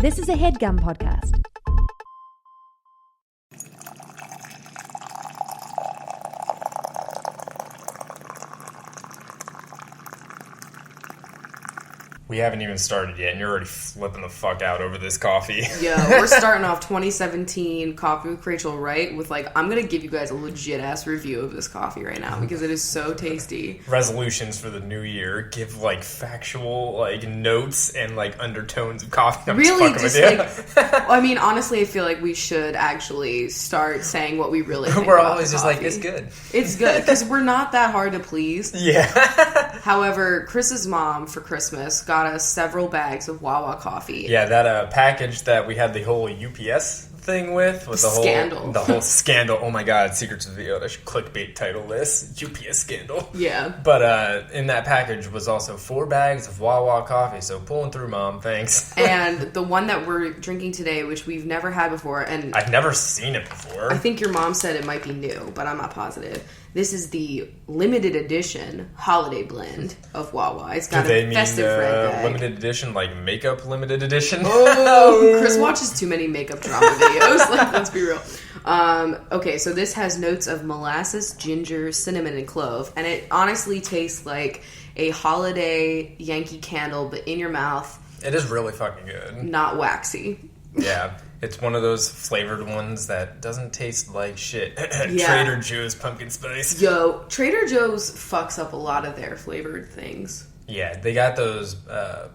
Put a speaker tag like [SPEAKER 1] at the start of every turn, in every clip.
[SPEAKER 1] This is a HeadGum podcast.
[SPEAKER 2] We haven't even started yet, and you're already flipping the fuck out over this coffee.
[SPEAKER 3] Yeah, we're starting off 2017 Coffee with Rachel, right? With I'm gonna give you guys a legit ass review of this coffee right now because it is so tasty.
[SPEAKER 2] Resolutions for the new year: give factual notes and undertones of coffee. I'm
[SPEAKER 3] really,
[SPEAKER 2] just
[SPEAKER 3] I mean, honestly, I feel like we should actually start saying what we really think.
[SPEAKER 2] We're
[SPEAKER 3] about
[SPEAKER 2] always just
[SPEAKER 3] coffee.
[SPEAKER 2] it's good.
[SPEAKER 3] It's good because we're not that hard to please.
[SPEAKER 2] Yeah.
[SPEAKER 3] However, Chris's mom for Christmas got us several bags of Wawa coffee.
[SPEAKER 2] Yeah, that package that we had the whole UPS thing with the
[SPEAKER 3] scandal.
[SPEAKER 2] whole scandal. Oh my god, Secrets of the Oath. I should clickbait title this UPS scandal.
[SPEAKER 3] Yeah.
[SPEAKER 2] But in that package was also 4 bags of Wawa coffee. So pulling through, Mom. Thanks.
[SPEAKER 3] And the one that we're drinking today, which we've never had before, and
[SPEAKER 2] I've never seen it before.
[SPEAKER 3] I think your mom said it might be new, but I'm not positive. This is the limited edition holiday blend of Wawa. It's got a festive red bag.
[SPEAKER 2] Limited edition, makeup limited edition?
[SPEAKER 3] Oh, Chris watches too many makeup drama videos. Let's be real. Okay, so this has notes of molasses, ginger, cinnamon, and clove. And it honestly tastes like a holiday Yankee candle, but in your mouth.
[SPEAKER 2] It is really fucking good.
[SPEAKER 3] Not waxy.
[SPEAKER 2] Yeah. It's one of those flavored ones that doesn't taste like shit.
[SPEAKER 3] Yeah.
[SPEAKER 2] Trader Joe's pumpkin spice.
[SPEAKER 3] Yo, Trader Joe's fucks up a lot of their flavored things.
[SPEAKER 2] Yeah, they got those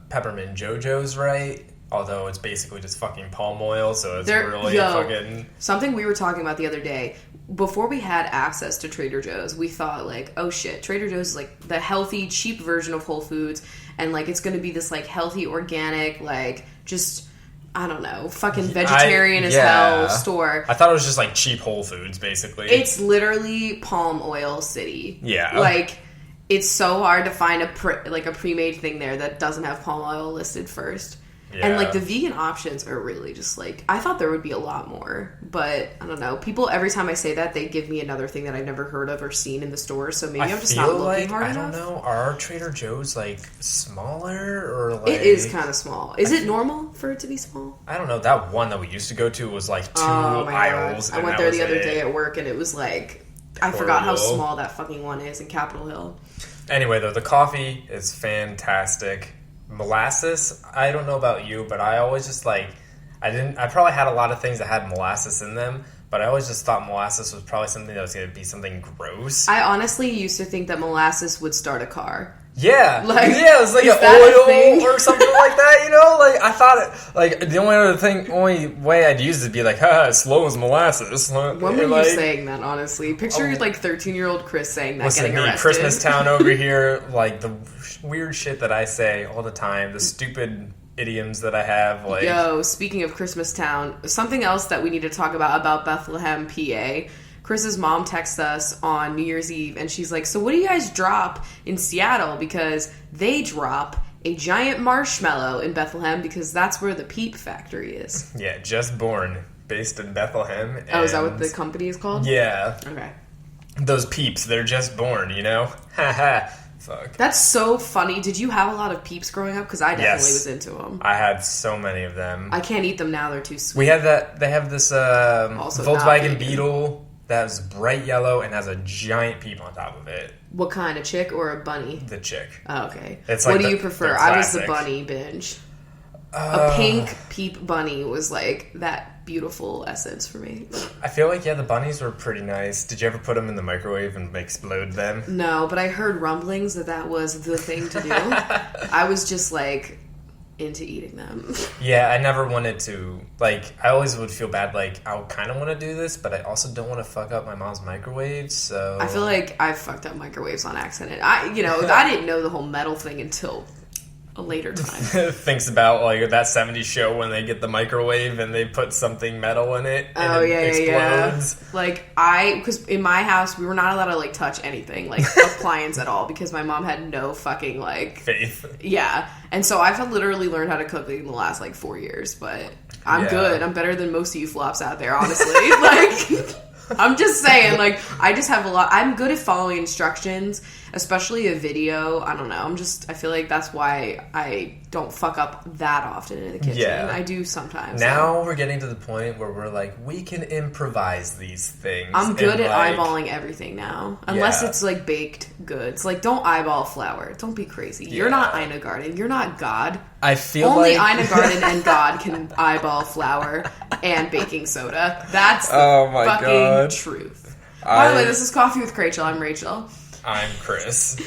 [SPEAKER 2] peppermint JoJo's right. Although it's basically just fucking palm oil, so it's fucking...
[SPEAKER 3] Something we were talking about the other day, before we had access to Trader Joe's, we thought, oh shit, Trader Joe's is the healthy, cheap version of Whole Foods, and it's gonna be this healthy, organic, just... I don't know, fucking vegetarian as hell store.
[SPEAKER 2] I thought it was just cheap Whole Foods, basically.
[SPEAKER 3] It's literally palm oil city.
[SPEAKER 2] Yeah.
[SPEAKER 3] It's so hard to find a pre-made thing there that doesn't have palm oil listed first. Yeah. And the vegan options are really just I thought there would be a lot more, but I don't know. People, every time I say that, they give me another thing that I've never heard of or seen in the store, so maybe I'm just not looking hard enough.
[SPEAKER 2] I don't know. Are Trader Joe's smaller or
[SPEAKER 3] It is kind of small. Is it normal for it to be small?
[SPEAKER 2] I don't know. That one that we used to go to was 2 aisles.
[SPEAKER 3] I went there the other day at work and it was I forgot how small that fucking one is in Capitol Hill.
[SPEAKER 2] Anyway, though, the coffee is fantastic. Molasses, I don't know about you, but I always just I probably had a lot of things that had molasses in them, but I always just thought molasses was probably something that was going to be something gross.
[SPEAKER 3] I honestly used to think that molasses would start a car.
[SPEAKER 2] Yeah. It was an oil or something like that, I thought it, the only way I'd use it would be it's slow as molasses.
[SPEAKER 3] When were you saying that, honestly? Picture 13-year-old Chris saying that, getting arrested.
[SPEAKER 2] Christmas Town over here, the weird shit that I say all the time, the stupid idioms that I have.
[SPEAKER 3] Yo, speaking of Christmas Town, something else that we need to talk about Bethlehem, PA. Chris's mom texts us on New Year's Eve, and she's like, so what do you guys drop in Seattle? Because they drop a giant marshmallow in Bethlehem because that's where the Peep factory is.
[SPEAKER 2] Yeah, Just Born, based in Bethlehem.
[SPEAKER 3] Is that what the company is called?
[SPEAKER 2] Yeah.
[SPEAKER 3] Okay.
[SPEAKER 2] Those Peeps, they're just born, Ha. Fuck.
[SPEAKER 3] That's so funny. Did you have a lot of Peeps growing up? Because I definitely was into them.
[SPEAKER 2] I had so many of them.
[SPEAKER 3] I can't eat them now. They're too sweet.
[SPEAKER 2] We have that. They have this Volkswagen Beetle that's bright yellow and has a giant peep on top of it.
[SPEAKER 3] What kind? A chick or a bunny?
[SPEAKER 2] The chick.
[SPEAKER 3] Oh, okay.
[SPEAKER 2] What
[SPEAKER 3] do you prefer? I was the bunny binge. A pink peep bunny was that beautiful essence for me.
[SPEAKER 2] I feel the bunnies were pretty nice. Did you ever put them in the microwave and explode them?
[SPEAKER 3] No, but I heard rumblings that was the thing to do. I was just into eating them.
[SPEAKER 2] Yeah, I never wanted to. I always would feel bad. I kind of want to do this, but I also don't want to fuck up my mom's microwave. So
[SPEAKER 3] I feel I fucked up microwaves on accident. I didn't know the whole metal thing until a later time.
[SPEAKER 2] Thinks about that 70s show when they get the microwave and they put something metal in it and explodes.
[SPEAKER 3] Because in my house we were not allowed to touch anything appliance at all because my mom had no fucking
[SPEAKER 2] faith.
[SPEAKER 3] Yeah, and so I've literally learned how to cook in the last 4 years, but I'm good. I'm better than most of you flops out there, honestly. I'm just saying, like, I just have a lot. I'm good at following instructions, especially a video. I don't know. I feel like that's why I don't fuck up that often in the kitchen.
[SPEAKER 2] Yeah.
[SPEAKER 3] I do sometimes.
[SPEAKER 2] Now we're getting to the point where we're like, we can improvise these things.
[SPEAKER 3] I'm good at eyeballing everything now. Unless it's, like, baked goods. Like, don't eyeball flour. Don't be crazy. Yeah. You're not Ina Garten. You're not God.
[SPEAKER 2] I feel
[SPEAKER 3] Only
[SPEAKER 2] like...
[SPEAKER 3] Ina Garten and God can eyeball flour and baking soda. That's the fucking truth. By the way, this is Coffee with Crachel. I'm Rachel.
[SPEAKER 2] I'm Chris.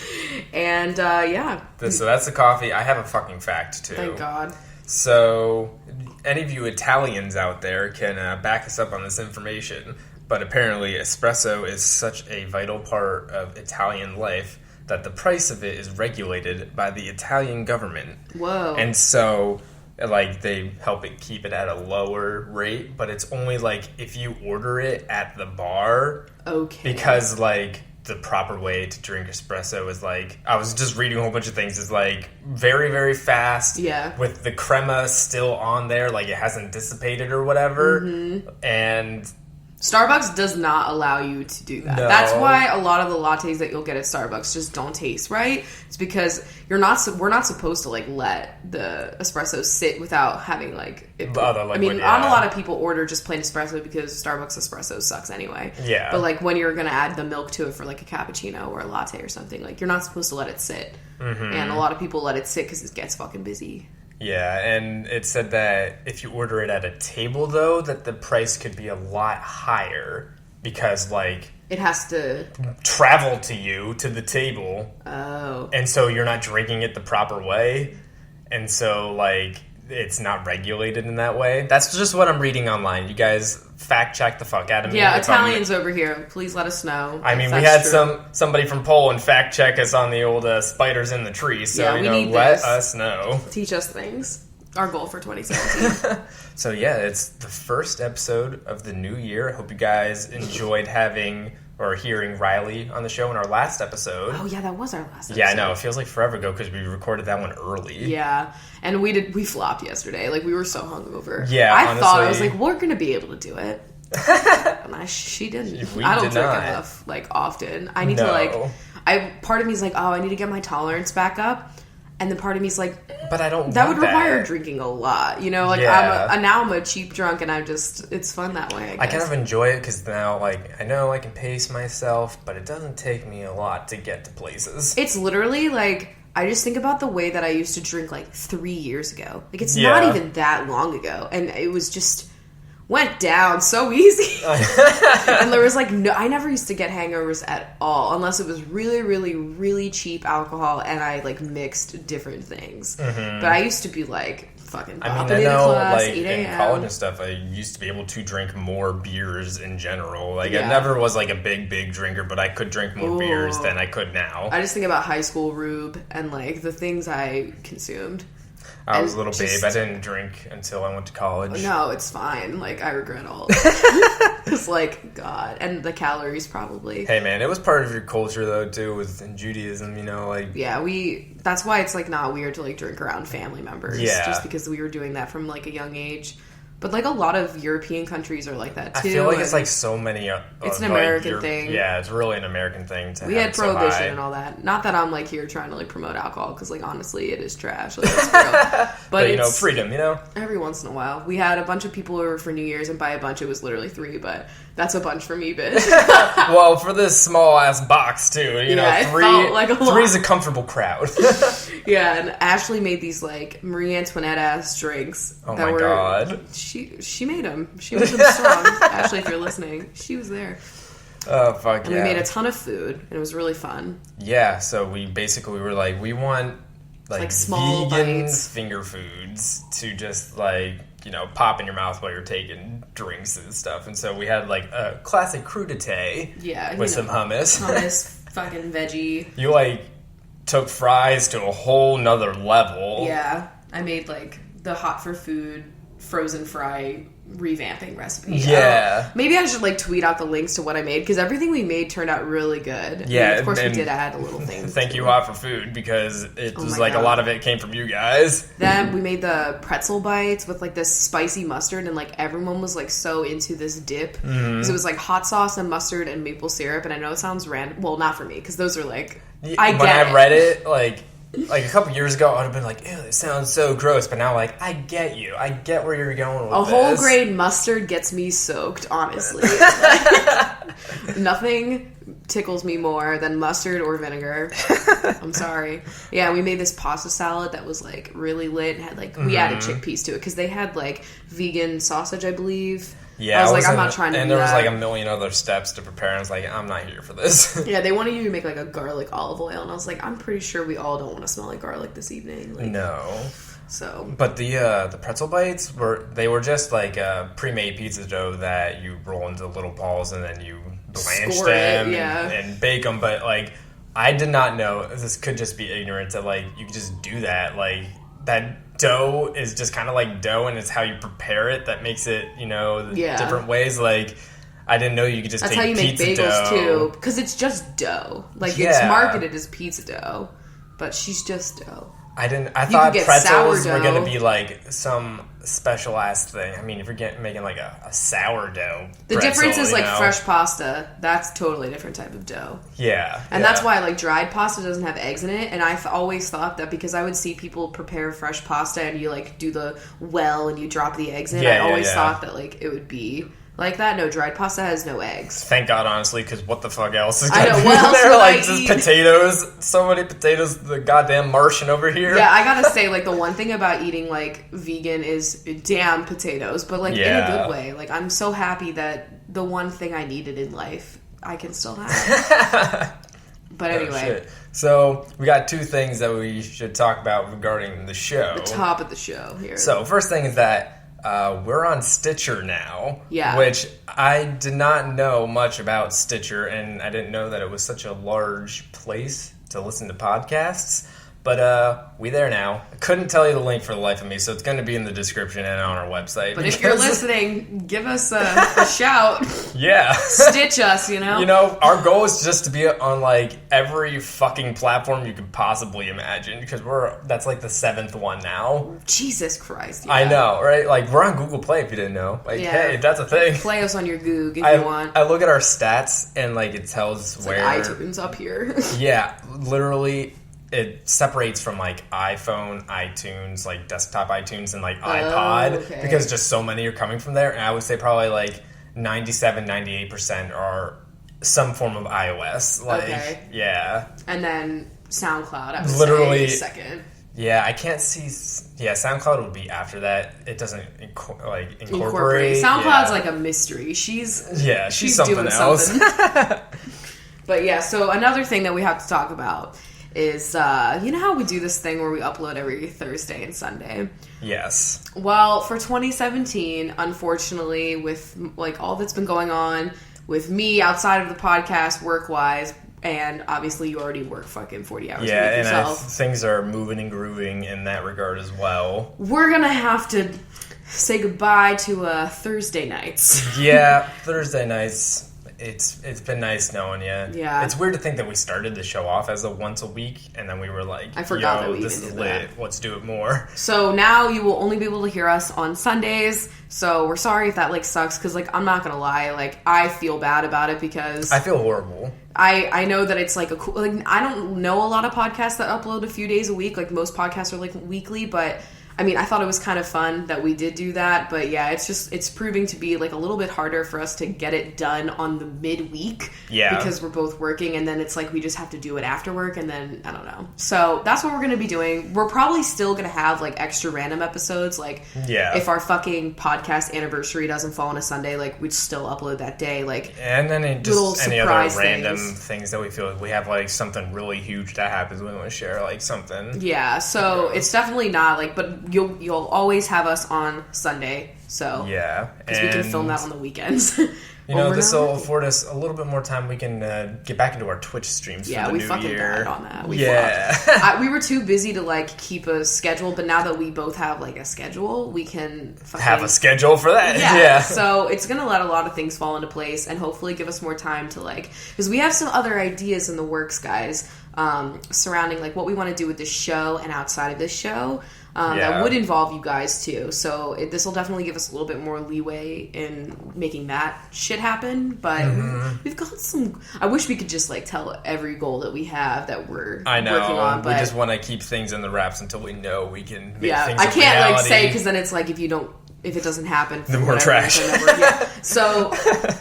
[SPEAKER 3] And, yeah.
[SPEAKER 2] So that's the coffee. I have a fucking fact, too.
[SPEAKER 3] Thank God.
[SPEAKER 2] So, any of you Italians out there can back us up on this information, but apparently espresso is such a vital part of Italian life that the price of it is regulated by the Italian government.
[SPEAKER 3] Whoa.
[SPEAKER 2] And so, like, they help it keep it at a lower rate, but it's only, like, if you order it at the bar.
[SPEAKER 3] Okay.
[SPEAKER 2] Because, like, the proper way to drink espresso is, like, I was just reading a whole bunch of things, is, like, very, very fast.
[SPEAKER 3] Yeah.
[SPEAKER 2] With the crema still on there, like, it hasn't dissipated or whatever.
[SPEAKER 3] Mm-hmm.
[SPEAKER 2] And...
[SPEAKER 3] Starbucks does not allow you to do that.
[SPEAKER 2] No.
[SPEAKER 3] That's why a lot of the lattes that you'll get at Starbucks just don't taste right. It's because we're not supposed to, like, let the espresso sit without having, like... not a lot of people order just plain espresso because Starbucks espresso sucks anyway.
[SPEAKER 2] Yeah.
[SPEAKER 3] But, like, when you're going to add the milk to it for, like, a cappuccino or a latte or something, like, you're not supposed to let it sit. Mm-hmm. And a lot of people let it sit because it gets fucking busy.
[SPEAKER 2] Yeah, and it said that if you order it at a table, though, that the price could be a lot higher because, like...
[SPEAKER 3] It has to...
[SPEAKER 2] travel to you, to the table.
[SPEAKER 3] Oh.
[SPEAKER 2] And so you're not drinking it the proper way. And so, like, it's not regulated in that way. That's just what I'm reading online. You guys fact check the fuck out of me.
[SPEAKER 3] Yeah, Italians over here. Please let us know.
[SPEAKER 2] I mean, we had somebody from Poland fact check us on the old spiders in the tree. So,
[SPEAKER 3] yeah,
[SPEAKER 2] let us know.
[SPEAKER 3] Teach us things. Our goal for 2017.
[SPEAKER 2] So, yeah, it's the first episode of the new year. I hope you guys enjoyed having... or hearing Riley on the show in our last episode.
[SPEAKER 3] Oh, yeah, that was our last episode.
[SPEAKER 2] Yeah, I know. It feels like forever ago because we recorded that one early.
[SPEAKER 3] Yeah. And we flopped yesterday. Like, we were so hungover.
[SPEAKER 2] Yeah,
[SPEAKER 3] I was like, we're going to be able to do it. And she didn't. I don't drink enough, like, often. I need to, like... part of me is like, oh, I need to get my tolerance back up. And then part of me is like...
[SPEAKER 2] But I don't
[SPEAKER 3] That would require drinking a lot, you know? Like,
[SPEAKER 2] yeah.
[SPEAKER 3] Now I'm a cheap drunk, and it's fun that way, I guess.
[SPEAKER 2] I kind of enjoy it, because now, like, I know I can pace myself, but it doesn't take me a lot to get to places.
[SPEAKER 3] It's literally, like, I just think about the way that I used to drink, like, 3 years ago. Like, it's not even that long ago, and it was just... went down so easy. And there was like I never used to get hangovers at all unless it was really, really, really cheap alcohol and I like mixed different things. Mm-hmm. But I used to be like fucking bopping into class,
[SPEAKER 2] like
[SPEAKER 3] 8 a.m.
[SPEAKER 2] in college and stuff, I used to be able to drink more beers in general. Like I never was like a big drinker, but I could drink more beers than I could now.
[SPEAKER 3] I just think about high school Rube and like the things I consumed.
[SPEAKER 2] I was a little babe. I didn't drink until I went to college.
[SPEAKER 3] No, it's fine. Like, I regret all of it. It's like, God. And the calories, probably.
[SPEAKER 2] Hey, man, it was part of your culture, though, too, in Judaism, you know, like...
[SPEAKER 3] Yeah, that's why it's, like, not weird to, like, drink around family members.
[SPEAKER 2] Yeah.
[SPEAKER 3] Just because we were doing that from, like, a young age. But, like, a lot of European countries are like that, too.
[SPEAKER 2] I feel like it's, like, so many...
[SPEAKER 3] it's an American thing.
[SPEAKER 2] Yeah, it's really an American thing to
[SPEAKER 3] We had Prohibition and all that. Not that I'm, like, here trying to, like, promote alcohol, because, like, honestly, it is trash. Like, it's real.
[SPEAKER 2] But you know, freedom, you know?
[SPEAKER 3] Every once in a while. We had a bunch of people over for New Year's, and by a bunch, it was literally 3, but that's a bunch for me, bitch.
[SPEAKER 2] Well, for this small-ass box, too, you know, 3
[SPEAKER 3] like
[SPEAKER 2] is a comfortable crowd.
[SPEAKER 3] Yeah, and Ashley made these, like, Marie Antoinette-ass drinks.
[SPEAKER 2] Oh, my God.
[SPEAKER 3] She made them. She made them strong. Ashley, if you're listening, she was there.
[SPEAKER 2] Oh, fuck
[SPEAKER 3] and we made a ton of food, and it was really fun.
[SPEAKER 2] Yeah, so we were like, we want, like
[SPEAKER 3] small
[SPEAKER 2] vegan
[SPEAKER 3] bites.
[SPEAKER 2] finger foods to just, like, you know, pop in your mouth while you're taking drinks and stuff. And so we had, like, a classic crudité with some hummus.
[SPEAKER 3] Hummus, fucking veggie.
[SPEAKER 2] You, like, took fries to a whole nother level.
[SPEAKER 3] Yeah. I made, like, the hot for food frozen fry revamping recipe.
[SPEAKER 2] Yeah.
[SPEAKER 3] Maybe I should, like, tweet out the links to what I made, because everything we made turned out really good.
[SPEAKER 2] Yeah.
[SPEAKER 3] I mean, of course, we did add a little thing.
[SPEAKER 2] Thank you, Hot for Food, because it was like a lot of it came from you guys.
[SPEAKER 3] Then we made the pretzel bites with, like, this spicy mustard, and, like, everyone was, like, so into this dip. Because it was, like, hot sauce and mustard and maple syrup, and I know it sounds random. Well, not for me, because those are, like,
[SPEAKER 2] When I read it, like a couple years ago, I would have been like, ew, it sounds so gross. But now, like, I get you. I get where you're going with this.
[SPEAKER 3] A whole grain mustard gets me soaked, honestly. Nothing tickles me more than mustard or vinegar. I'm sorry. Yeah, we made this pasta salad that was, like, really lit. And had, like, we added chickpeas to it because they had, like, vegan sausage, I believe.
[SPEAKER 2] Yeah,
[SPEAKER 3] I was like, I'm not trying to do that.
[SPEAKER 2] And there was, like, a million other steps to prepare. And I was like, I'm not here for this.
[SPEAKER 3] Yeah, they wanted you to make, like, a garlic olive oil. And I was like, I'm pretty sure we all don't want to smell like garlic this evening. Like,
[SPEAKER 2] no.
[SPEAKER 3] So.
[SPEAKER 2] But the pretzel bites were just, like, pre-made pizza dough that you roll into little balls and then you blanch them and bake them. But, like, I did not know, this could just be ignorance, that, like, you could just do that. Like, that dough is just kind of like dough, and it's how you prepare it that makes it, different ways. Like, I didn't know you could just
[SPEAKER 3] That's
[SPEAKER 2] take
[SPEAKER 3] how you make
[SPEAKER 2] pizza
[SPEAKER 3] bagels
[SPEAKER 2] dough.
[SPEAKER 3] Too, because it's just dough. Like, it's marketed as pizza dough, but she's just dough.
[SPEAKER 2] I thought pretzels were going to
[SPEAKER 3] sourdough.
[SPEAKER 2] be like some special ass thing. I mean, if you're making like a sourdough
[SPEAKER 3] The
[SPEAKER 2] pretzel,
[SPEAKER 3] difference is, like, fresh pasta. That's totally a different type of dough.
[SPEAKER 2] Yeah.
[SPEAKER 3] And that's why, like, dried pasta doesn't have eggs in it. And I've always thought that, because I would see people prepare fresh pasta and you, like, do the well and you drop the eggs in. I always thought that, like, it would be like that. No, dried pasta has no eggs.
[SPEAKER 2] Thank God, honestly, because what the fuck else is
[SPEAKER 3] I
[SPEAKER 2] going to
[SPEAKER 3] know,
[SPEAKER 2] be
[SPEAKER 3] what else
[SPEAKER 2] there?
[SPEAKER 3] would
[SPEAKER 2] Like,
[SPEAKER 3] I
[SPEAKER 2] just
[SPEAKER 3] eat?
[SPEAKER 2] potatoes. So many potatoes, the goddamn Martian over here.
[SPEAKER 3] Yeah, I gotta say, like, the one thing about eating, like, vegan is damn potatoes, but, like, in a good way. Like, I'm so happy that the one thing I needed in life, I can still have. But anyway.
[SPEAKER 2] Shit. So, we got two things that we should talk about regarding the show.
[SPEAKER 3] The top of the show here.
[SPEAKER 2] So, first thing is that we're on Stitcher now.
[SPEAKER 3] Yeah.
[SPEAKER 2] Which I did not know much about Stitcher, and I didn't know that it was such a large place to listen to podcasts. But we there now. I couldn't tell you the link for the life of me, so it's going to be in the description and on our website.
[SPEAKER 3] But if you're listening, give us a shout.
[SPEAKER 2] Yeah.
[SPEAKER 3] Stitch us,
[SPEAKER 2] You know, our goal is just to be on, like, every fucking platform you could possibly imagine, because that's like the 7th one now.
[SPEAKER 3] Jesus Christ. Yeah.
[SPEAKER 2] I know, right? Like, we're on Google Play, if you didn't know. Like, hey, that's a thing.
[SPEAKER 3] Play us on your Goog if you want.
[SPEAKER 2] I look at our stats, and, like, it tells
[SPEAKER 3] it's
[SPEAKER 2] where...
[SPEAKER 3] like iTunes up here.
[SPEAKER 2] Yeah, literally... It separates from, like, iPhone, iTunes, like, desktop iTunes, and, like, iPod, because just so many are coming from there. And I would say probably, like, 97, 98% are some form of iOS. Like, yeah.
[SPEAKER 3] And then SoundCloud, I would
[SPEAKER 2] literally,
[SPEAKER 3] say second.
[SPEAKER 2] Yeah, I can't see... Yeah, SoundCloud would be after that. It doesn't, incorporate.
[SPEAKER 3] SoundCloud's like a mystery. She's
[SPEAKER 2] something
[SPEAKER 3] doing
[SPEAKER 2] else.
[SPEAKER 3] Something. But, yeah, so another thing that we have to talk about is, you know how we do this thing where we upload every Thursday and Sunday?
[SPEAKER 2] Yes.
[SPEAKER 3] Well, for 2017, unfortunately, with, like, all that's been going on with me outside of the podcast, work-wise, and obviously you already work fucking 40 hours a week yourself.
[SPEAKER 2] And things are moving and grooving in that regard as well.
[SPEAKER 3] We're gonna have to say goodbye to Thursday nights.
[SPEAKER 2] Yeah, Thursday nights... It's been nice knowing you.
[SPEAKER 3] Yeah.
[SPEAKER 2] It's weird to think that we started the show off as a once a week, and then we were like,
[SPEAKER 3] I forgot that we
[SPEAKER 2] this
[SPEAKER 3] even
[SPEAKER 2] is
[SPEAKER 3] did
[SPEAKER 2] lit.
[SPEAKER 3] that.
[SPEAKER 2] Let's do it more.
[SPEAKER 3] So now you will only be able to hear us on Sundays. So we're sorry if that, like, sucks, because, like, I'm not gonna lie, like, I feel bad about it because
[SPEAKER 2] I feel horrible.
[SPEAKER 3] I know that it's like a cool, like, I don't know a lot of podcasts that upload a few days a week. Like, most podcasts are like weekly, but I mean, I thought it was kind of fun that we did do that, but yeah, it's proving to be, like, a little bit harder for us to get it done on the midweek.
[SPEAKER 2] Yeah.
[SPEAKER 3] Because we're both working, and then it's like we just have to do it after work, and then, I don't know. So that's what we're going to be doing. We're probably still going to have, like, extra random episodes. Like, if our fucking podcast anniversary doesn't fall on a Sunday, like, we'd still upload that day. Like,
[SPEAKER 2] and then just any other random
[SPEAKER 3] things
[SPEAKER 2] that we feel like we have, like, something really huge that happens. We want to share, like, something.
[SPEAKER 3] Yeah, so it's definitely not, like, but you'll always have us on Sunday, so
[SPEAKER 2] yeah,
[SPEAKER 3] because we can film that on the weekends.
[SPEAKER 2] You know, this will afford us a little bit more time. We can get back into our Twitch streams for the new year.
[SPEAKER 3] Yeah, we fucking died on that. We flopped. We were too busy to, like, keep a schedule, but now that we both have, like, a schedule, we can
[SPEAKER 2] have a schedule for that.
[SPEAKER 3] Yeah. So it's going to let a lot of things fall into place and hopefully give us more time to, like... Because we have some other ideas in the works, guys, surrounding, like, what we want to do with this show and outside of this show. That would involve you guys too, so this will definitely give us a little bit more leeway in making that shit happen. But we've got some. I wish we could just like tell every goal that we have that we're working on. But
[SPEAKER 2] we just want to keep things in the wraps until we know we can make things.
[SPEAKER 3] I can't
[SPEAKER 2] reality.
[SPEAKER 3] like say because then it's like if it doesn't happen,
[SPEAKER 2] then we're trash.
[SPEAKER 3] So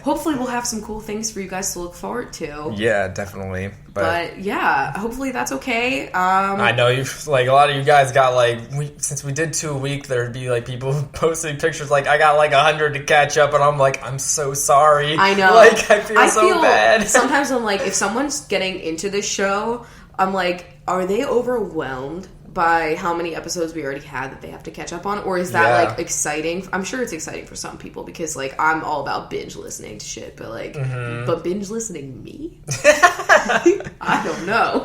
[SPEAKER 3] hopefully we'll have some cool things for you guys to look forward to.
[SPEAKER 2] Yeah, definitely.
[SPEAKER 3] But yeah, hopefully that's okay.
[SPEAKER 2] I know like a lot of you guys got like since we did 2 a week, there'd be like people posting pictures like I got like 100 to catch up, and I'm like I'm so sorry.
[SPEAKER 3] I know.
[SPEAKER 2] Like I feel so bad.
[SPEAKER 3] Sometimes I'm like if someone's getting into this show, I'm like, are they overwhelmed by how many episodes we already had that they have to catch up on, or is that like exciting? I'm sure it's exciting for some people because like I'm all about binge listening to shit, but like but binge listening me? I don't know.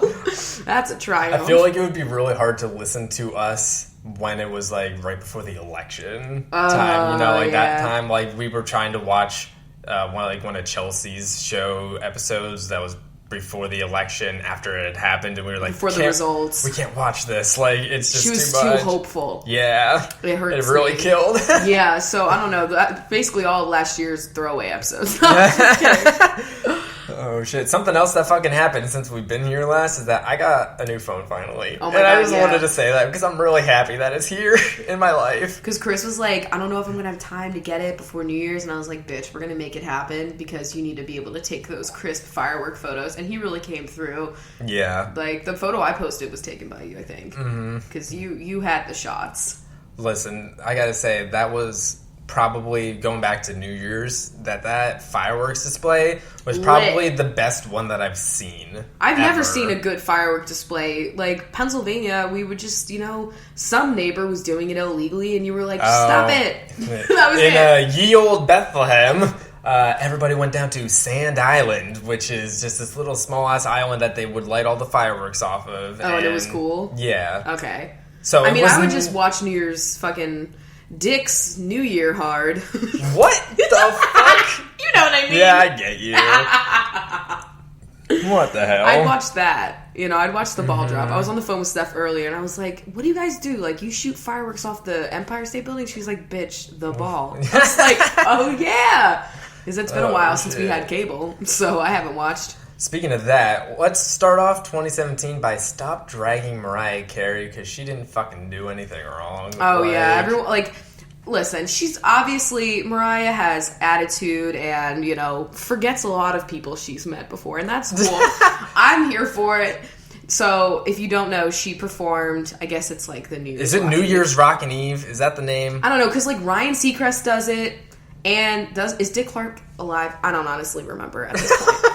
[SPEAKER 3] That's a triumph.
[SPEAKER 2] I feel like it would be really hard to listen to us when it was like right before the election time, you know, like that time like we were trying to watch one of Chelsea's show episodes that was before the election after it had happened, and we were like
[SPEAKER 3] before the results,
[SPEAKER 2] we can't watch this, like it's just
[SPEAKER 3] she was
[SPEAKER 2] too much.
[SPEAKER 3] Too hopeful.
[SPEAKER 2] Yeah,
[SPEAKER 3] it hurts.
[SPEAKER 2] It really killed.
[SPEAKER 3] Yeah, so I don't know, basically all of last year's throwaway episodes.
[SPEAKER 2] Oh shit, something else that fucking happened since we've been here last is that I got a new phone finally.
[SPEAKER 3] Oh my God,
[SPEAKER 2] I just wanted to say that because I'm really happy that it's here in my life.
[SPEAKER 3] Because Chris was like, I don't know if I'm gonna have time to get it before New Year's, and I was like, bitch, we're gonna make it happen because you need to be able to take those crisp firework photos, and he really came through.
[SPEAKER 2] Yeah, like
[SPEAKER 3] the photo I posted was taken by you, I think, because you had the shots.
[SPEAKER 2] Listen, I gotta say that was probably going back to New Year's that fireworks display was probably the best one that I've seen.
[SPEAKER 3] I've never seen a good firework display. Like Pennsylvania, we would just, some neighbor was doing it illegally and you were like, stop it. That was
[SPEAKER 2] it. In ye old Bethlehem, everybody went down to Sand Island, which is just this little small ass island that they would light all the fireworks off of.
[SPEAKER 3] Oh, and it was cool?
[SPEAKER 2] Yeah.
[SPEAKER 3] Okay.
[SPEAKER 2] So
[SPEAKER 3] I would just watch New Year's fucking Dick's New Year hard.
[SPEAKER 2] What the fuck?
[SPEAKER 3] You know what I mean?
[SPEAKER 2] Yeah, I get you. What the hell?
[SPEAKER 3] I'd watch that. I'd watch the ball drop. I was on the phone with Steph earlier, and I was like, what do you guys do? Like, you shoot fireworks off the Empire State Building? She's like, bitch, the ball. I was like, oh, yeah. Because it's been a while since we had cable, so I haven't watched.
[SPEAKER 2] Speaking of that, let's start off 2017 by stop dragging Mariah Carey because she didn't fucking do anything wrong.
[SPEAKER 3] Oh, yeah. Everyone, listen, she's obviously, Mariah has attitude and, forgets a lot of people she's met before, and that's cool. I'm here for it. So, if you don't know, she performed, I guess it's like the New Year's
[SPEAKER 2] Is it New Year's Rockin' Eve? Is that the name?
[SPEAKER 3] I don't know, because Ryan Seacrest does it, and is Dick Clark alive? I don't honestly remember at this point.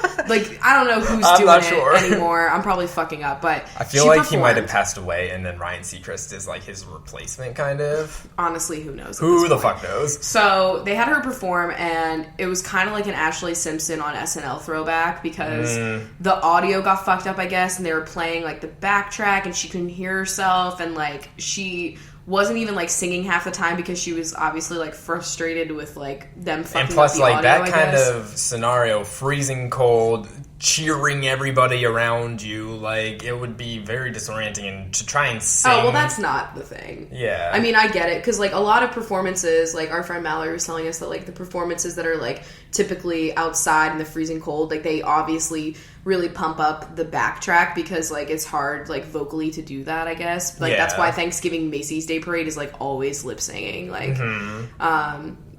[SPEAKER 3] I don't know who's doing it anymore. I'm probably fucking up, but
[SPEAKER 2] I feel like he might have passed away, and then Ryan Seacrest is his replacement, kind of.
[SPEAKER 3] Honestly, who knows?
[SPEAKER 2] Who the fuck knows?
[SPEAKER 3] So they had her perform, and it was kind of like an Ashley Simpson on SNL throwback because the audio got fucked up, I guess, and they were playing the backtrack, and she couldn't hear herself, and she wasn't even singing half the time because she was obviously frustrated with them fucking
[SPEAKER 2] and plus
[SPEAKER 3] up the audio,
[SPEAKER 2] that
[SPEAKER 3] I
[SPEAKER 2] kind
[SPEAKER 3] guess.
[SPEAKER 2] of scenario, freezing cold, cheering everybody around you, it would be very disorienting, and to try and sing.
[SPEAKER 3] Oh, well, that's not the thing.
[SPEAKER 2] Yeah.
[SPEAKER 3] I mean, I get it, because a lot of performances, our friend Mallory was telling us that the performances that are typically outside in the freezing cold, they obviously really pump up the backtrack because it's hard vocally to do that, I guess. That's why Thanksgiving Macy's Day Parade is always lip singing.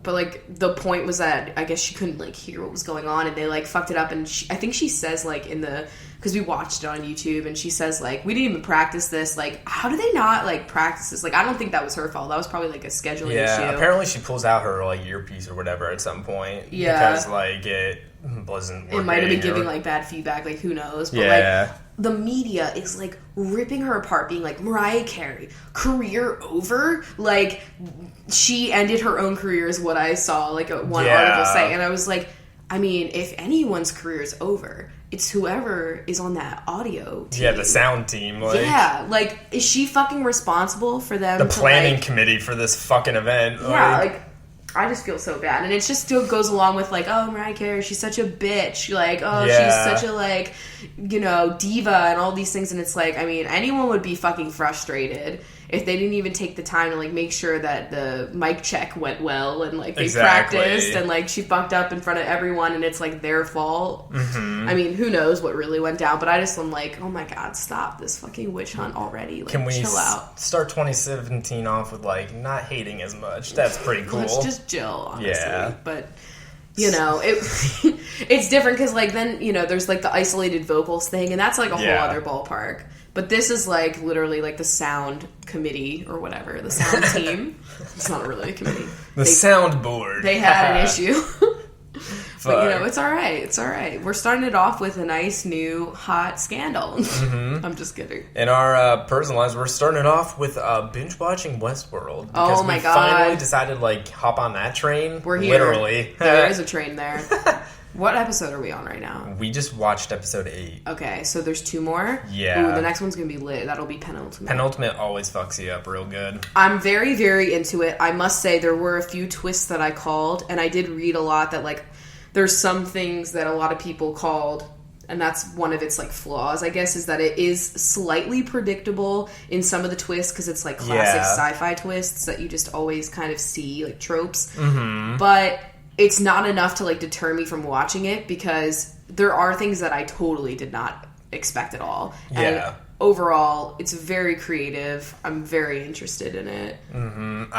[SPEAKER 3] But the point was that I guess she couldn't hear what was going on, and they fucked it up, and I think she says because we watched it on YouTube, and she says we didn't even practice this. How do they not practice this? I don't think that was her fault. That was probably a scheduling issue.
[SPEAKER 2] Apparently she pulls out her earpiece or whatever at some point.
[SPEAKER 3] Yeah,
[SPEAKER 2] because it wasn't working.
[SPEAKER 3] It might have been giving bad feedback. Who knows? But the media is ripping her apart, being Mariah Carey, career over. She ended her own career, is what I saw one article say, and I was I mean, if anyone's career is over, it's whoever is on that audio team.
[SPEAKER 2] Yeah, the sound team. Like,
[SPEAKER 3] yeah, like, is she fucking responsible for them?
[SPEAKER 2] The planning committee for this fucking event.
[SPEAKER 3] Yeah, like, I just feel so bad. And it just still goes along with, like, oh, Mariah Carey, she's such a bitch. Like, oh, she's such a, like, you know, diva and all these things. And it's like, I mean, anyone would be fucking frustrated if they didn't even take the time to, like, make sure that the mic check went well and, like, they practiced and, like, she fucked up in front of everyone and it's, like, their fault. Mm-hmm. I mean, who knows what really went down, but I just am like, oh my god, stop this fucking witch hunt already. Like,
[SPEAKER 2] can we
[SPEAKER 3] chill out.
[SPEAKER 2] Start 2017 off with, like, not hating as much? That's pretty cool.
[SPEAKER 3] Let's just chill, honestly.
[SPEAKER 2] Yeah.
[SPEAKER 3] But, you know, it's different because, like, then, you know, there's, like, the isolated vocals thing, and that's, like, a whole other ballpark. But this is, like, literally, like, the sound committee or whatever. The sound team. It's not really a committee.
[SPEAKER 2] The soundboard.
[SPEAKER 3] They had an issue. But, you know, it's all right. It's all right. We're starting it off with a nice, new, hot scandal. Mm-hmm. I'm just kidding.
[SPEAKER 2] In our personal lives, we're starting it off with binge-watching Westworld.
[SPEAKER 3] Oh, my God.
[SPEAKER 2] We finally decided to, like, hop on that train.
[SPEAKER 3] We're here.
[SPEAKER 2] Literally.
[SPEAKER 3] There is a train there. What episode are we on right now?
[SPEAKER 2] We just watched episode 8.
[SPEAKER 3] Okay, so there's 2 more?
[SPEAKER 2] Yeah.
[SPEAKER 3] Ooh, the next one's going to be lit. That'll be penultimate.
[SPEAKER 2] Penultimate always fucks you up real good.
[SPEAKER 3] I'm very, very into it. I must say there were a few twists that I called, and I did read a lot that, like, there's some things that a lot of people called, and that's one of its, like, flaws, I guess, is that it is slightly predictable in some of the twists, because it's, like, classic sci-fi twists that you just always kind of see, like, tropes. Mm-hmm. But it's not enough to, like, deter me from watching it, because there are things that I totally did not expect at all.
[SPEAKER 2] Yeah.
[SPEAKER 3] And overall, it's very creative. I'm very interested in it.
[SPEAKER 2] Mm-hmm.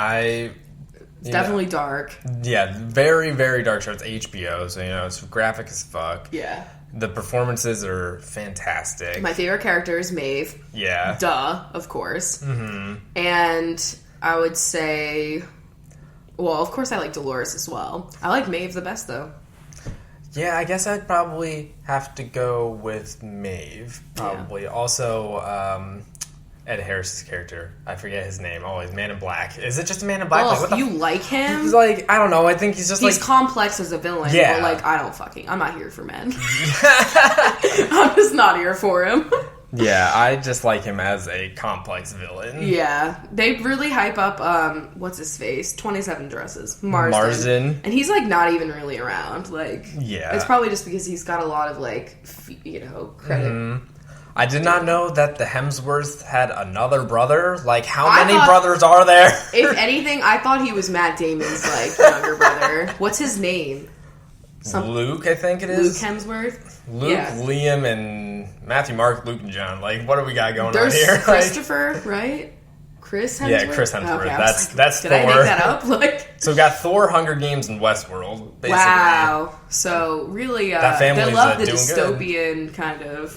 [SPEAKER 3] It's definitely dark.
[SPEAKER 2] Yeah, very, very dark show. It's HBO, so, you know, it's graphic as fuck.
[SPEAKER 3] Yeah.
[SPEAKER 2] The performances are fantastic.
[SPEAKER 3] My favorite character is Maeve.
[SPEAKER 2] Yeah.
[SPEAKER 3] Duh, of course.
[SPEAKER 2] Mm-hmm.
[SPEAKER 3] And I would say, well, of course I like Dolores as well. I like Maeve the best, though.
[SPEAKER 2] Yeah, I guess I'd probably have to go with Maeve, probably. Yeah. Also, Ed Harris's character. I forget his name. Always Man in Black. Is it just a Man in Black?
[SPEAKER 3] Oh, like, you like him?
[SPEAKER 2] He's like, I don't know. I think he's just
[SPEAKER 3] he's complex as a villain.
[SPEAKER 2] Yeah.
[SPEAKER 3] But, like, I'm not here for men. I'm just not here for him.
[SPEAKER 2] Yeah, I just like him as a complex villain.
[SPEAKER 3] Yeah. They really hype up, what's his face? 27 Dresses. Marsden. And he's, like, not even really around. Like,
[SPEAKER 2] yeah.
[SPEAKER 3] It's probably just because he's got a lot of, like, you know, credit. Mm-hmm.
[SPEAKER 2] I did not know that the Hemsworths had another brother. Like, how many brothers are there?
[SPEAKER 3] If anything, I thought he was Matt Damon's, like, younger brother. What's his name?
[SPEAKER 2] Luke, I think it is.
[SPEAKER 3] Luke Hemsworth?
[SPEAKER 2] Luke, Liam, and Matthew, Mark, Luke, and John. Like, what do we got going on here?
[SPEAKER 3] There's Christopher, right? Chris Hemsworth?
[SPEAKER 2] Yeah, Chris Hemsworth.
[SPEAKER 3] Okay,
[SPEAKER 2] that's
[SPEAKER 3] Thor.
[SPEAKER 2] Did
[SPEAKER 3] I make that up? Like,
[SPEAKER 2] so we got Thor, Hunger Games, and Westworld, basically.
[SPEAKER 3] Wow. So, really,
[SPEAKER 2] that
[SPEAKER 3] they love the
[SPEAKER 2] dystopian
[SPEAKER 3] good. Kind of...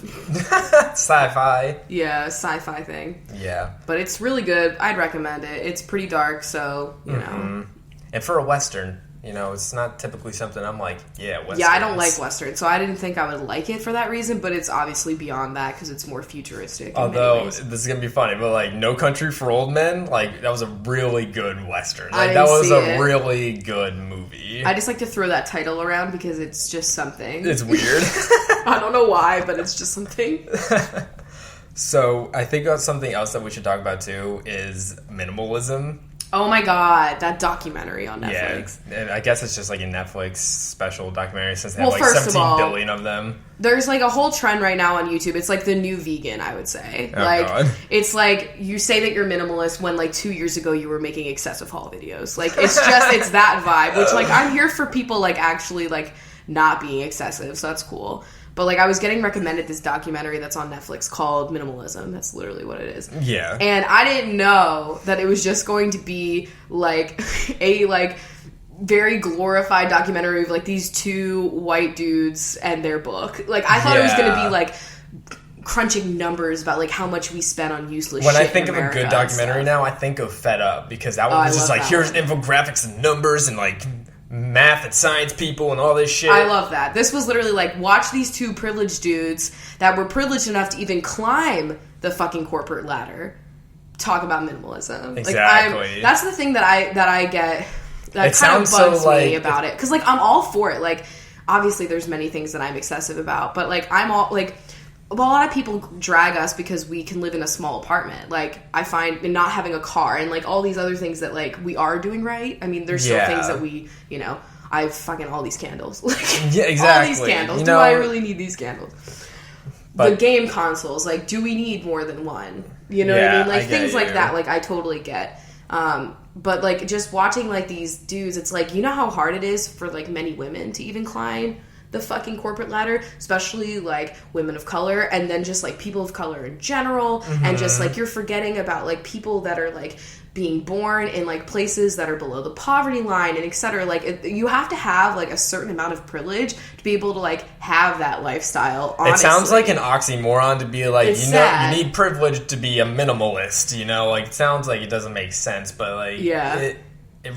[SPEAKER 2] sci-fi.
[SPEAKER 3] Yeah, sci-fi thing.
[SPEAKER 2] Yeah.
[SPEAKER 3] But it's really good. I'd recommend it. It's pretty dark, so, you know.
[SPEAKER 2] And for a Western... You know, it's not typically something I'm like, Western.
[SPEAKER 3] Yeah, I don't like Western, so I didn't think I would like it for that reason, but it's obviously beyond that because it's more futuristic.
[SPEAKER 2] Although, this is going to be funny, but, like, No Country for Old Men, like, that was a really good Western. Like, that was a really good movie.
[SPEAKER 3] I just like to throw that title around because it's just something.
[SPEAKER 2] It's weird.
[SPEAKER 3] I don't know why, but it's just something.
[SPEAKER 2] So, I think something else that we should talk about, too, is minimalism.
[SPEAKER 3] Oh my god, that documentary on Netflix.
[SPEAKER 2] Yeah, and I guess it's just like a Netflix special documentary since they have like 17 billion of them.
[SPEAKER 3] There's like a whole trend right now on YouTube. It's like the new vegan, I would say.
[SPEAKER 2] Oh,
[SPEAKER 3] like
[SPEAKER 2] God.
[SPEAKER 3] It's like you say that you're minimalist when like 2 years ago you were making excessive haul videos. Like it's that vibe, which like I'm here for people like actually like not being excessive, so that's cool. But, like, I was getting recommended this documentary that's on Netflix called Minimalism. That's literally what it is.
[SPEAKER 2] Yeah.
[SPEAKER 3] And I didn't know that it was just going to be, like, a, like, very glorified documentary of, like, these 2 white dudes and their book. Like, I thought it was going to be, like, crunching numbers about, like, how much we spent on useless shit
[SPEAKER 2] When I think
[SPEAKER 3] in
[SPEAKER 2] of a good documentary now, I think of Fed Up. Because that one was just, like, here's infographics and numbers and, like... math and science people and all this shit.
[SPEAKER 3] I love that. This was literally like, watch these 2 privileged dudes that were privileged enough to even climb the fucking corporate ladder talk about minimalism.
[SPEAKER 2] Exactly.
[SPEAKER 3] Like, that's the thing that I get that kind of bugs me about it. Because, like, I'm all for it. Like, obviously there's many things that I'm excessive about, but like I'm all like, a lot of people drag us because we can live in a small apartment. Like, I find not having a car and like all these other things that like we are doing right. I mean, there's still things that we, you know, I fucking all these candles. Like,
[SPEAKER 2] yeah, exactly.
[SPEAKER 3] All these candles. Do I really need these candles?
[SPEAKER 2] But,
[SPEAKER 3] the game consoles, like, do we need more than one? You know what I mean? Like, things like that, like, I totally get. But like, just watching like these dudes, it's like, you know how hard it is for like many women to even climb the fucking corporate ladder, especially like women of color, and then just like people of color in general, and just like you're forgetting about like people that are like being born in like places that are below the poverty line and etc. Like you have to have like a certain amount of privilege to be able to like have that lifestyle. Honestly.
[SPEAKER 2] It sounds like an oxymoron to be like,
[SPEAKER 3] it's
[SPEAKER 2] you know,
[SPEAKER 3] sad.
[SPEAKER 2] you need privilege to be a minimalist, you know, like it sounds like it doesn't make sense, but like it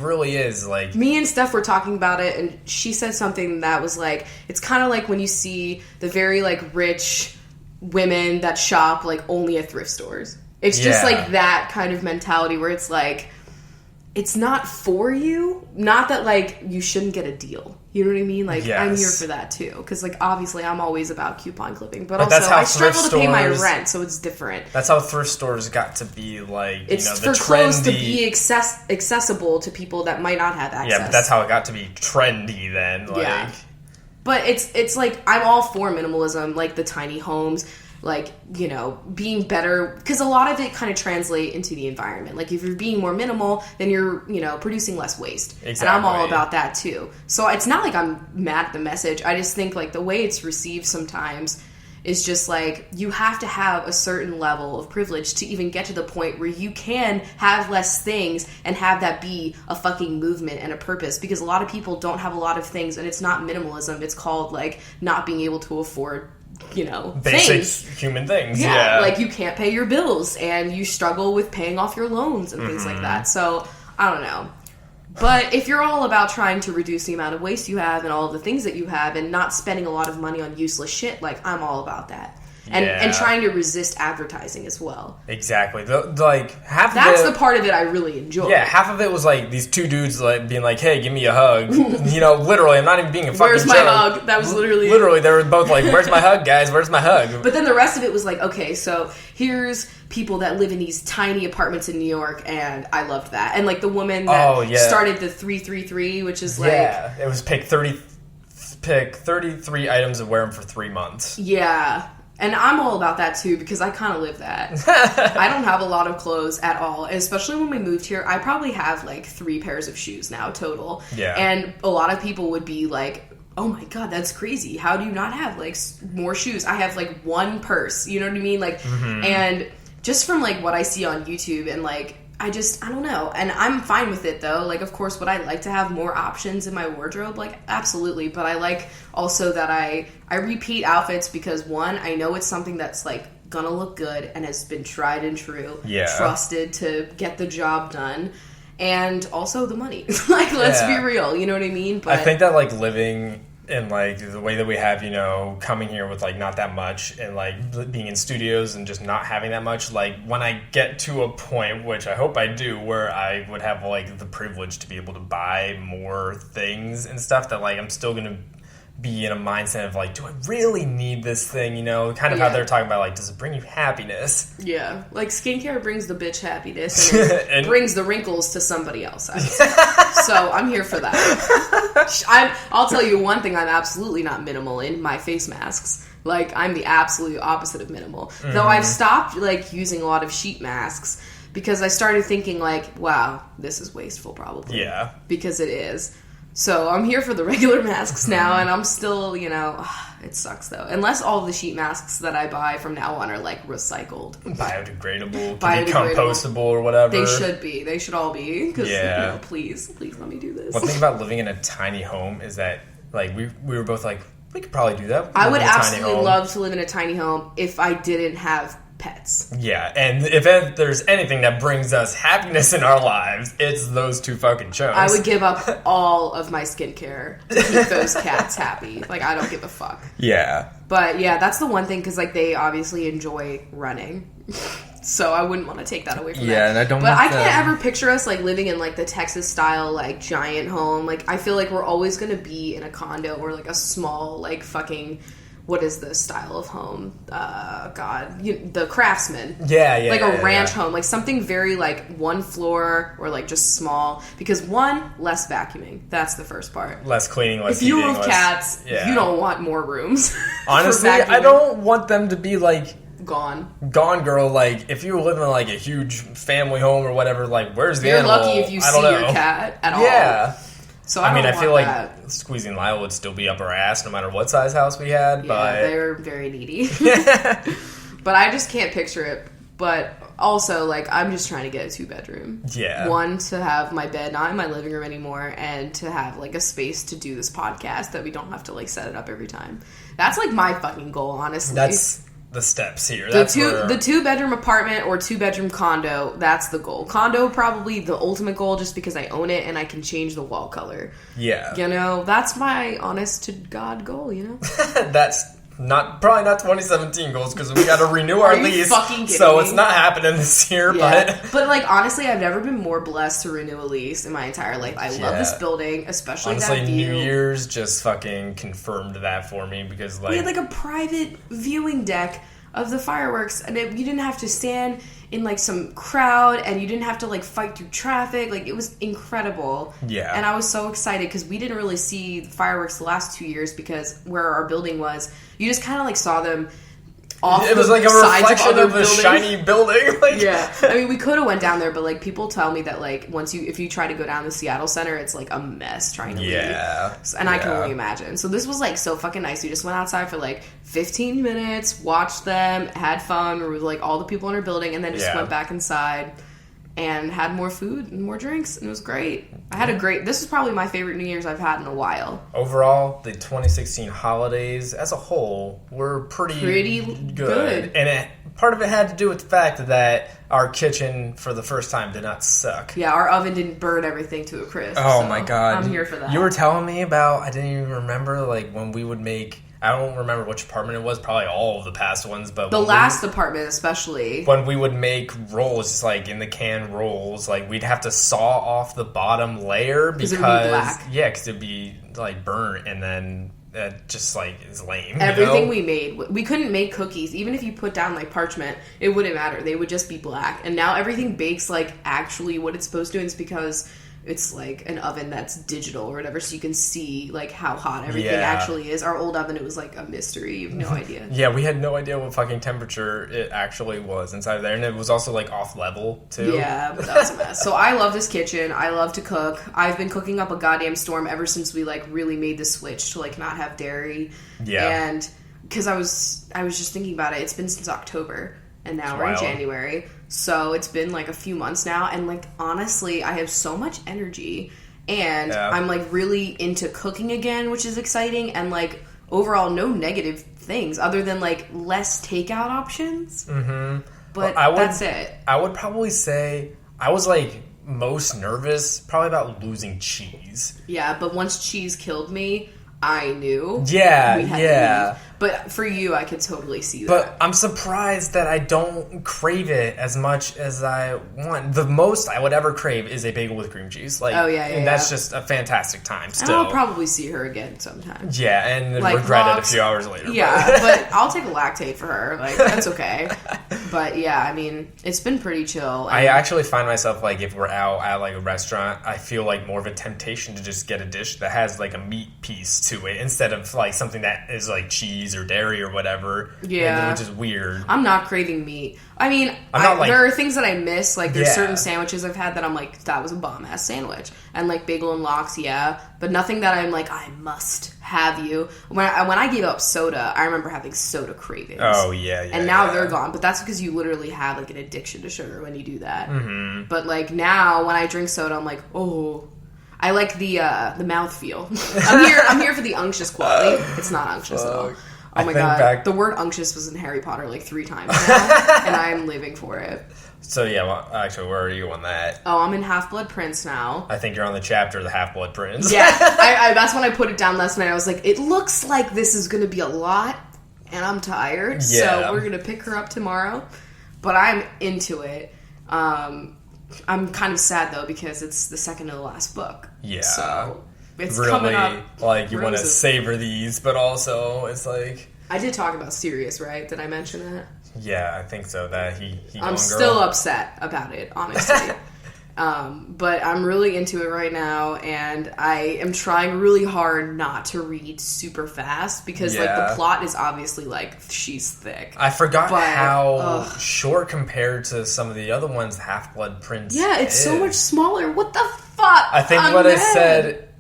[SPEAKER 2] really is. Like,
[SPEAKER 3] me and Steph were talking about it, and she said something that was like, it's kind of like when you see the very like rich women that shop like only at thrift stores. It's just like that kind of mentality where it's like, it's not for you. Not that like you shouldn't get a deal. You know what I mean? Like, I'm here for that too. Because like obviously I'm always about coupon clipping, but also I struggle to pay my rent, so it's different.
[SPEAKER 2] That's how thrift stores got to be like,
[SPEAKER 3] it's
[SPEAKER 2] you know, the
[SPEAKER 3] for
[SPEAKER 2] trendy,
[SPEAKER 3] clothes to be accessible to people that might not have access.
[SPEAKER 2] Yeah, but that's how it got to be trendy then. Like,
[SPEAKER 3] but it's like, I'm all for minimalism, like the tiny homes. Like, you know, being better, because a lot of it kind of translate into the environment. Like, if you're being more minimal, then you're, you know, producing less waste.
[SPEAKER 2] Exactly.
[SPEAKER 3] And I'm all about that, too. So it's not like I'm mad at the message. I just think, like, the way it's received sometimes is just, like, you have to have a certain level of privilege to even get to the point where you can have less things and have that be a fucking movement and a purpose. Because a lot of people don't have a lot of things, and it's not minimalism. It's called, like, not being able to afford, you know,
[SPEAKER 2] basic
[SPEAKER 3] things.
[SPEAKER 2] Human things.
[SPEAKER 3] Yeah, like you can't pay your bills and you struggle with paying off your loans and things like that. So, I don't know. But if you're all about trying to reduce the amount of waste you have and all of the things that you have and not spending a lot of money on useless shit, like, I'm all about that. And trying to resist advertising as well.
[SPEAKER 2] Exactly. Like, half
[SPEAKER 3] That's
[SPEAKER 2] of it,
[SPEAKER 3] the part of it I really enjoy.
[SPEAKER 2] Yeah, half of it was like these two dudes like being like, "Hey, give me a hug." You know, literally, I'm not even being a fucking
[SPEAKER 3] Where's my
[SPEAKER 2] joke.
[SPEAKER 3] hug? That was literally
[SPEAKER 2] they were both like, "Where's my hug, guys? Where's my hug?"
[SPEAKER 3] But then the rest of it was like, okay, so here's people that live in these tiny apartments in New York, and I loved that. And like the woman that started the 333, which is like,
[SPEAKER 2] it was pick 33 items and wear them for 3 months.
[SPEAKER 3] Yeah. And I'm all about that too, because I kind of live that. I don't have a lot of clothes at all, especially when we moved here. I probably have like 3 pairs of shoes now total.
[SPEAKER 2] Yeah.
[SPEAKER 3] And a lot of people would be like, oh my god, that's crazy. How do you not have like more shoes? I have like 1 purse, you know what I mean? Like, and just from like what I see on YouTube and like, I don't know. And I'm fine with it though. Like, of course, would I like to have more options in my wardrobe? Like, absolutely. But I like also that I repeat outfits because, one, I know it's something that's like gonna look good and has been tried and true, trusted to get the job done. And also the money. Like, let's be real. You know what I mean? But
[SPEAKER 2] I think that like living in like the way that we have, you know, coming here with like not that much and like being in studios and just not having that much, like when I get to a point, which I hope I do, where I would have like the privilege to be able to buy more things and stuff, that like I'm still gonna be in a mindset of like, do I really need this thing? You know, kind of how they're talking about like, does it bring you happiness?
[SPEAKER 3] Yeah, like skincare brings the bitch happiness and it brings the wrinkles to somebody else. So I'm here for that. I'll tell you one thing I'm absolutely not minimal in: my face masks. Like, I'm the absolute opposite of minimal. Though I've stopped like using a lot of sheet masks because I started thinking like, wow, this is wasteful probably. Yeah. Because it is. So I'm here for the regular masks now, and I'm still, you know, it sucks though. Unless all the sheet masks that I buy from now on are like recycled.
[SPEAKER 2] Biodegradable, compostable or whatever.
[SPEAKER 3] They should be. They should all be. Because, you know, please let me do this.
[SPEAKER 2] One thing about living in a tiny home is that, like, we were both like, we could probably do that.
[SPEAKER 3] I would absolutely love to live in a tiny home if I didn't have pets.
[SPEAKER 2] Yeah, and if there's anything that brings us happiness in our lives, it's those 2 fucking shows.
[SPEAKER 3] I would give up all of my skincare to keep those cats happy. Like, I don't give a fuck.
[SPEAKER 2] Yeah.
[SPEAKER 3] But yeah, that's the one thing, because like they obviously enjoy running. So I wouldn't want to take that away from them.
[SPEAKER 2] Yeah, and I don't.
[SPEAKER 3] But I can't ever picture us like living in like the Texas style like giant home. Like I feel like we're always gonna be in a condo or like a small like fucking. What is the style of home? The Craftsman.
[SPEAKER 2] Yeah.
[SPEAKER 3] Like a ranch home. Like something very like one floor or like just small. Because one, less vacuuming. That's the first part.
[SPEAKER 2] Less cleaning, less
[SPEAKER 3] If you
[SPEAKER 2] eating,
[SPEAKER 3] have cats, you don't want more rooms.
[SPEAKER 2] Honestly, I don't want them to be like...
[SPEAKER 3] Gone, girl.
[SPEAKER 2] Like, if you live in like a huge family home or whatever, like, where's the animal?
[SPEAKER 3] You're lucky if you see your cat at all.
[SPEAKER 2] Yeah.
[SPEAKER 3] So I
[SPEAKER 2] feel like squeezing Lyle would still be up our ass no matter what size house we had.
[SPEAKER 3] Yeah,
[SPEAKER 2] but
[SPEAKER 3] they're very needy. But I just can't picture it. But also, like, I'm just trying to get a 2-bedroom.
[SPEAKER 2] Yeah.
[SPEAKER 3] One, to have my bed not in my living room anymore, and to have, like, a space to do this podcast that we don't have to, like, set it up every time. That's, like, my fucking goal, honestly.
[SPEAKER 2] That's the steps here.
[SPEAKER 3] The 2-bedroom apartment or 2-bedroom condo, that's the goal. Condo, probably the ultimate goal, just because I own it and I can change the wall color.
[SPEAKER 2] Yeah.
[SPEAKER 3] You know, that's my honest to God goal, you know?
[SPEAKER 2] That's probably not 2017 goals, because we got to renew our lease. So it's not happening this year.
[SPEAKER 3] Yeah. But like, honestly, I've never been more blessed to renew a lease in my entire life. I love this building, especially
[SPEAKER 2] honestly,
[SPEAKER 3] that view.
[SPEAKER 2] New Year's just fucking confirmed that for me, because like...
[SPEAKER 3] We had like a private viewing deck of the fireworks, and you didn't have to stand in like some crowd, and you didn't have to like fight through traffic. Like, it was incredible.
[SPEAKER 2] Yeah.
[SPEAKER 3] And I was so excited because we didn't really see the fireworks the last 2 years, because where our building was, you just kind of like saw them off. It was like a reflection of a shiny building. Like, yeah. I mean, we could have went down there, but like, people tell me that like if you try to go down the Seattle Center, it's like a mess trying to leave. And I can only imagine. So this was like so fucking nice. We just went outside for like 15 minutes, watched them, had fun with like all the people in our building, and then just went back inside and had more food and more drinks, and it was great. This is probably my favorite New Year's I've had in a while.
[SPEAKER 2] Overall, the 2016 holidays as a whole were pretty good. And part of it had to do with the fact that our kitchen, for the first time, did not suck.
[SPEAKER 3] Yeah, our oven didn't burn everything to a crisp.
[SPEAKER 2] Oh my god.
[SPEAKER 3] I'm here for that.
[SPEAKER 2] You were telling me about, I didn't even remember, like, when we would make... I don't remember which apartment it was, probably all of the past ones, but...
[SPEAKER 3] The last apartment, especially.
[SPEAKER 2] When we would make rolls, just like in the can rolls, like, we'd have to saw off the bottom layer because... it would be black. Yeah, because it'd be, like, burnt, and then that just, like, is lame.
[SPEAKER 3] Everything we made... We couldn't make cookies. Even if you put down, like, parchment, it wouldn't matter. They would just be black. And now everything bakes, like, actually what it's supposed to, and it's because... it's like an oven that's digital or whatever, so you can see like how hot everything actually is. Our old oven, it was like a mystery. You have no idea. Yeah, we had no idea what fucking temperature it actually was inside there, and it was also like off level too. Yeah, but that was a mess. So I love this kitchen. I love to cook. I've been cooking up a goddamn storm ever since we like really made the switch to like not have dairy. Yeah, and because I was just thinking about it. It's been since October. And now we're in January. So it's been like a few months now. And like, honestly, I have so much energy. And I'm like really into cooking again, which is exciting. And like, overall, no negative things other than like less takeout options. Mm-hmm. But that's it. I would probably say I was like most nervous probably about losing cheese. Yeah, but once cheese killed me, I knew. Yeah. But for you, I could totally see that. But I'm surprised that I don't crave it as much as I want. The most I would ever crave is a bagel with cream cheese. Like, and that's just a fantastic time still. And I'll probably see her again sometime. Yeah, and like regret it a few hours later. Yeah, but I'll take a lactate for her. Like, that's okay. But yeah, I mean, it's been pretty chill. I actually find myself, like, if we're out at like a restaurant, I feel like more of a temptation to just get a dish that has like a meat piece to it instead of like something that is like cheese or dairy or whatever. Yeah, which is weird. I'm not craving meat. I mean, there are things that I miss. Like, there's certain sandwiches I've had that I'm like, that was a bomb ass sandwich. And like bagel and lox, but nothing that I'm like, I must have you. When I gave up soda, I remember having soda cravings. Oh yeah, and now they're gone. But that's because you literally have like an addiction to sugar when you do that. Mm-hmm. But like now, when I drink soda, I'm like, oh. I like the mouthfeel. I'm here for the unctuous quality. It's not unctuous at all. Oh my god. The word unctuous was in Harry Potter like 3 times now, and I'm living for it. So yeah, well, actually, where are you on that? Oh, I'm in Half-Blood Prince now. I think you're on the chapter of the Half-Blood Prince. Yeah, that's when I put it down last night. I was like, it looks like this is going to be a lot, and I'm tired, so we're going to pick her up tomorrow. but I'm into it. I'm kind of sad though because it's the second to the last book.
[SPEAKER 2] Yeah.
[SPEAKER 3] So it's
[SPEAKER 2] really,
[SPEAKER 3] coming up.
[SPEAKER 2] Like you want to savor these, but also it's like
[SPEAKER 3] I did talk about Sirius, right? Did I mention that?
[SPEAKER 2] Yeah, I think so. That he
[SPEAKER 3] I'm still upset about it, honestly. But I'm really into it right now, and I am trying really hard not to read super fast because like the plot is obviously like she's thick.
[SPEAKER 2] I forgot how short compared to some of the other ones Half-Blood Prince
[SPEAKER 3] it's
[SPEAKER 2] is.
[SPEAKER 3] so much smaller. What the fuck?
[SPEAKER 2] I think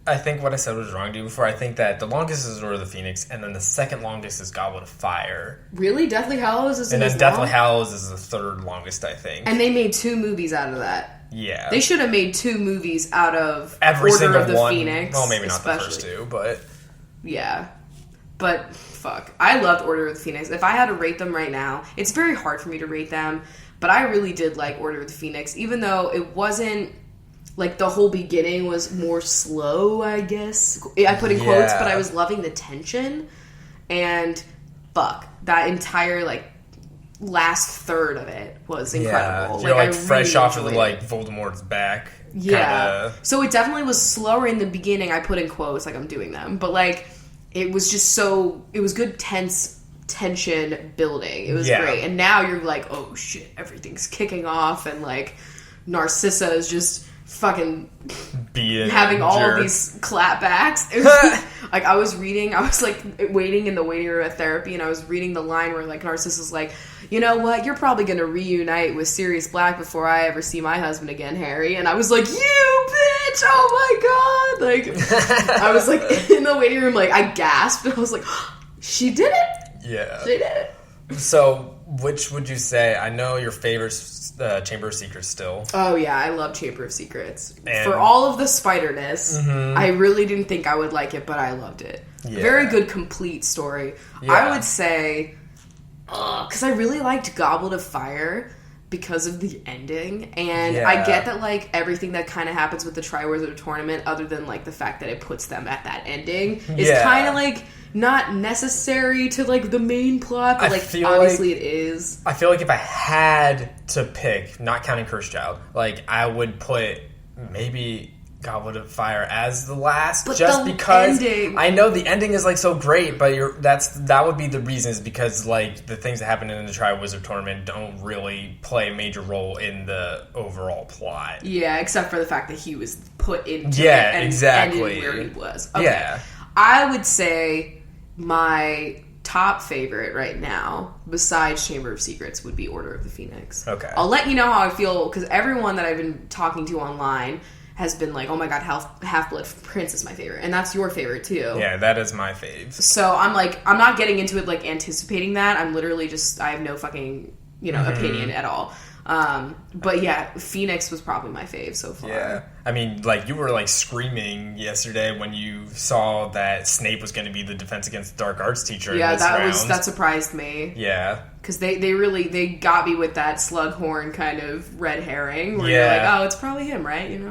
[SPEAKER 2] I think what I said was wrong, dude, before. I think that the longest is Order of the Phoenix, and then the second longest is Goblet of Fire.
[SPEAKER 3] Really? Deathly Hallows is
[SPEAKER 2] and then Deathly Hallows is the third longest, I think.
[SPEAKER 3] And they made 2 movies out of that.
[SPEAKER 2] Yeah.
[SPEAKER 3] They should have made 2 movies out of
[SPEAKER 2] every
[SPEAKER 3] Order
[SPEAKER 2] single
[SPEAKER 3] of the
[SPEAKER 2] one.
[SPEAKER 3] Phoenix.
[SPEAKER 2] Well, maybe not
[SPEAKER 3] especially.
[SPEAKER 2] the first 2, but...
[SPEAKER 3] Yeah. But, fuck. I loved Order of the Phoenix. If I had to rate them right now, it's very hard for me to rate them, but I really did like Order of the Phoenix, even though it wasn't... Like, the whole beginning was more slow, I guess. I put in quotes, but I was loving the tension. And, fuck, that entire, like, last third of it was incredible.
[SPEAKER 2] You're, like,
[SPEAKER 3] I
[SPEAKER 2] fresh
[SPEAKER 3] really
[SPEAKER 2] off of, like, Voldemort's back.
[SPEAKER 3] Yeah.
[SPEAKER 2] Kinda.
[SPEAKER 3] So it definitely was slower in the beginning. I put in quotes, like I'm doing them. But, like, it was just so... It was good tension building. It was great. And now you're like, oh, shit, everything's kicking off. And, like, Narcissa is just... fucking having all of these clapbacks. It was, like I was like waiting in the waiting room at therapy, and I was reading the line where like Narcissa's like, you know what, you're probably gonna reunite with Sirius Black before I ever see my husband again, Harry. And I was like, you bitch, oh my god. Like I was like in the waiting room, like I gasped, and I was like, she did it.
[SPEAKER 2] Yeah,
[SPEAKER 3] she did it.
[SPEAKER 2] So which would you say? I know your favorite's Chamber of Secrets still. Oh
[SPEAKER 3] yeah, I love Chamber of Secrets. And for all of the spiderness, I really didn't think I would like it, but I loved it. Yeah. Very good, complete story. Yeah. I would say, because I really liked Goblet of Fire because of the ending, and I get that like everything that kind of happens with the Triwizard Tournament, other than like the fact that it puts them at that ending, is kind of like not necessary to like the main plot, but like obviously it is.
[SPEAKER 2] I feel like if I had to pick, not counting Cursed Child, like I would put maybe Goblet of Fire as the last, but just because ending. I know the ending is like so great, but that would be the reason, is because like the things that happen in the Triwizard Tournament don't really play a major role in the overall plot.
[SPEAKER 3] Yeah, except for the fact that he was put into it and ended where he was. Okay. Yeah. I would say my top favorite right now, besides Chamber of Secrets, would be Order of the Phoenix. Okay. I'll let you know how I feel, because everyone that I've been talking to online has been like, oh my god, Half-Blood Prince is my favorite. And that's your favorite too.
[SPEAKER 2] Yeah, that is my fave.
[SPEAKER 3] So I'm like, I'm not getting into it like anticipating that. I'm literally just, I have no fucking, opinion at all. But yeah, Phoenix was probably my fave so far.
[SPEAKER 2] Yeah. I mean, like, you were, like, screaming yesterday when you saw that Snape was going to be the Defense Against the Dark Arts teacher in this round.
[SPEAKER 3] That surprised me.
[SPEAKER 2] Yeah.
[SPEAKER 3] Because they got me with that Slughorn kind of red herring where you're like, oh, it's probably him, right?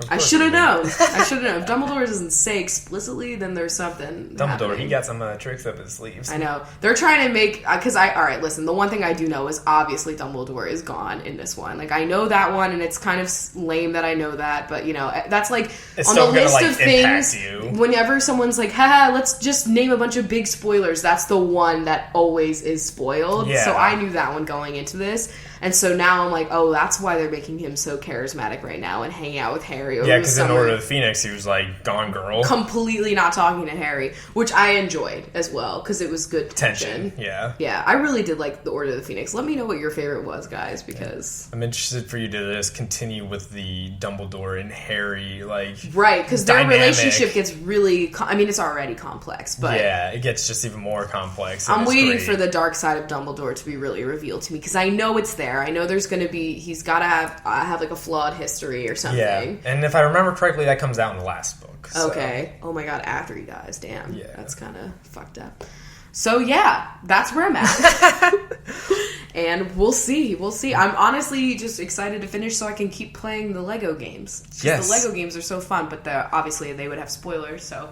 [SPEAKER 3] I should have known. If Dumbledore doesn't say explicitly, then there's something
[SPEAKER 2] Dumbledore,
[SPEAKER 3] happening.
[SPEAKER 2] He got some tricks up his sleeves.
[SPEAKER 3] I know. They're trying to make... Because alright, listen, the one thing I do know is obviously Dumbledore is gone in this one. Like, I know that one, and it's kind of lame that I know that, but, that's like...
[SPEAKER 2] It's
[SPEAKER 3] on
[SPEAKER 2] still
[SPEAKER 3] the list
[SPEAKER 2] gonna,
[SPEAKER 3] of things, whenever someone's like, haha, let's just name a bunch of big spoilers, that's the one that always is spoiled. Yeah. So I knew that one going into this. And so now I'm like, oh, that's why they're making him so charismatic right now and hanging out with Harry over the summer. Yeah,
[SPEAKER 2] because in Order of the Phoenix, he was like, gone girl.
[SPEAKER 3] Completely not talking to Harry, which I enjoyed as well, because it was good tension.
[SPEAKER 2] Yeah.
[SPEAKER 3] Yeah, I really did like the Order of the Phoenix. Let me know what your favorite was, guys, because...
[SPEAKER 2] I'm interested for you to just continue with the Dumbledore and Harry, like...
[SPEAKER 3] Right, because their relationship gets really... it's already complex, but...
[SPEAKER 2] Yeah, it gets just even more complex.
[SPEAKER 3] I'm waiting for the dark side of Dumbledore to be really revealed to me, because I know it's there. I know there's going to be... He's got to have like a flawed history or something.
[SPEAKER 2] Yeah, and if I remember correctly, that comes out in the last book. So.
[SPEAKER 3] Okay. Oh my god, after he dies. Damn. Yeah. That's kind of fucked up. So yeah, that's where I'm at. And we'll see. I'm honestly just excited to finish so I can keep playing the Lego games.
[SPEAKER 2] Yes.
[SPEAKER 3] The Lego games are so fun, but obviously they would have spoilers, so...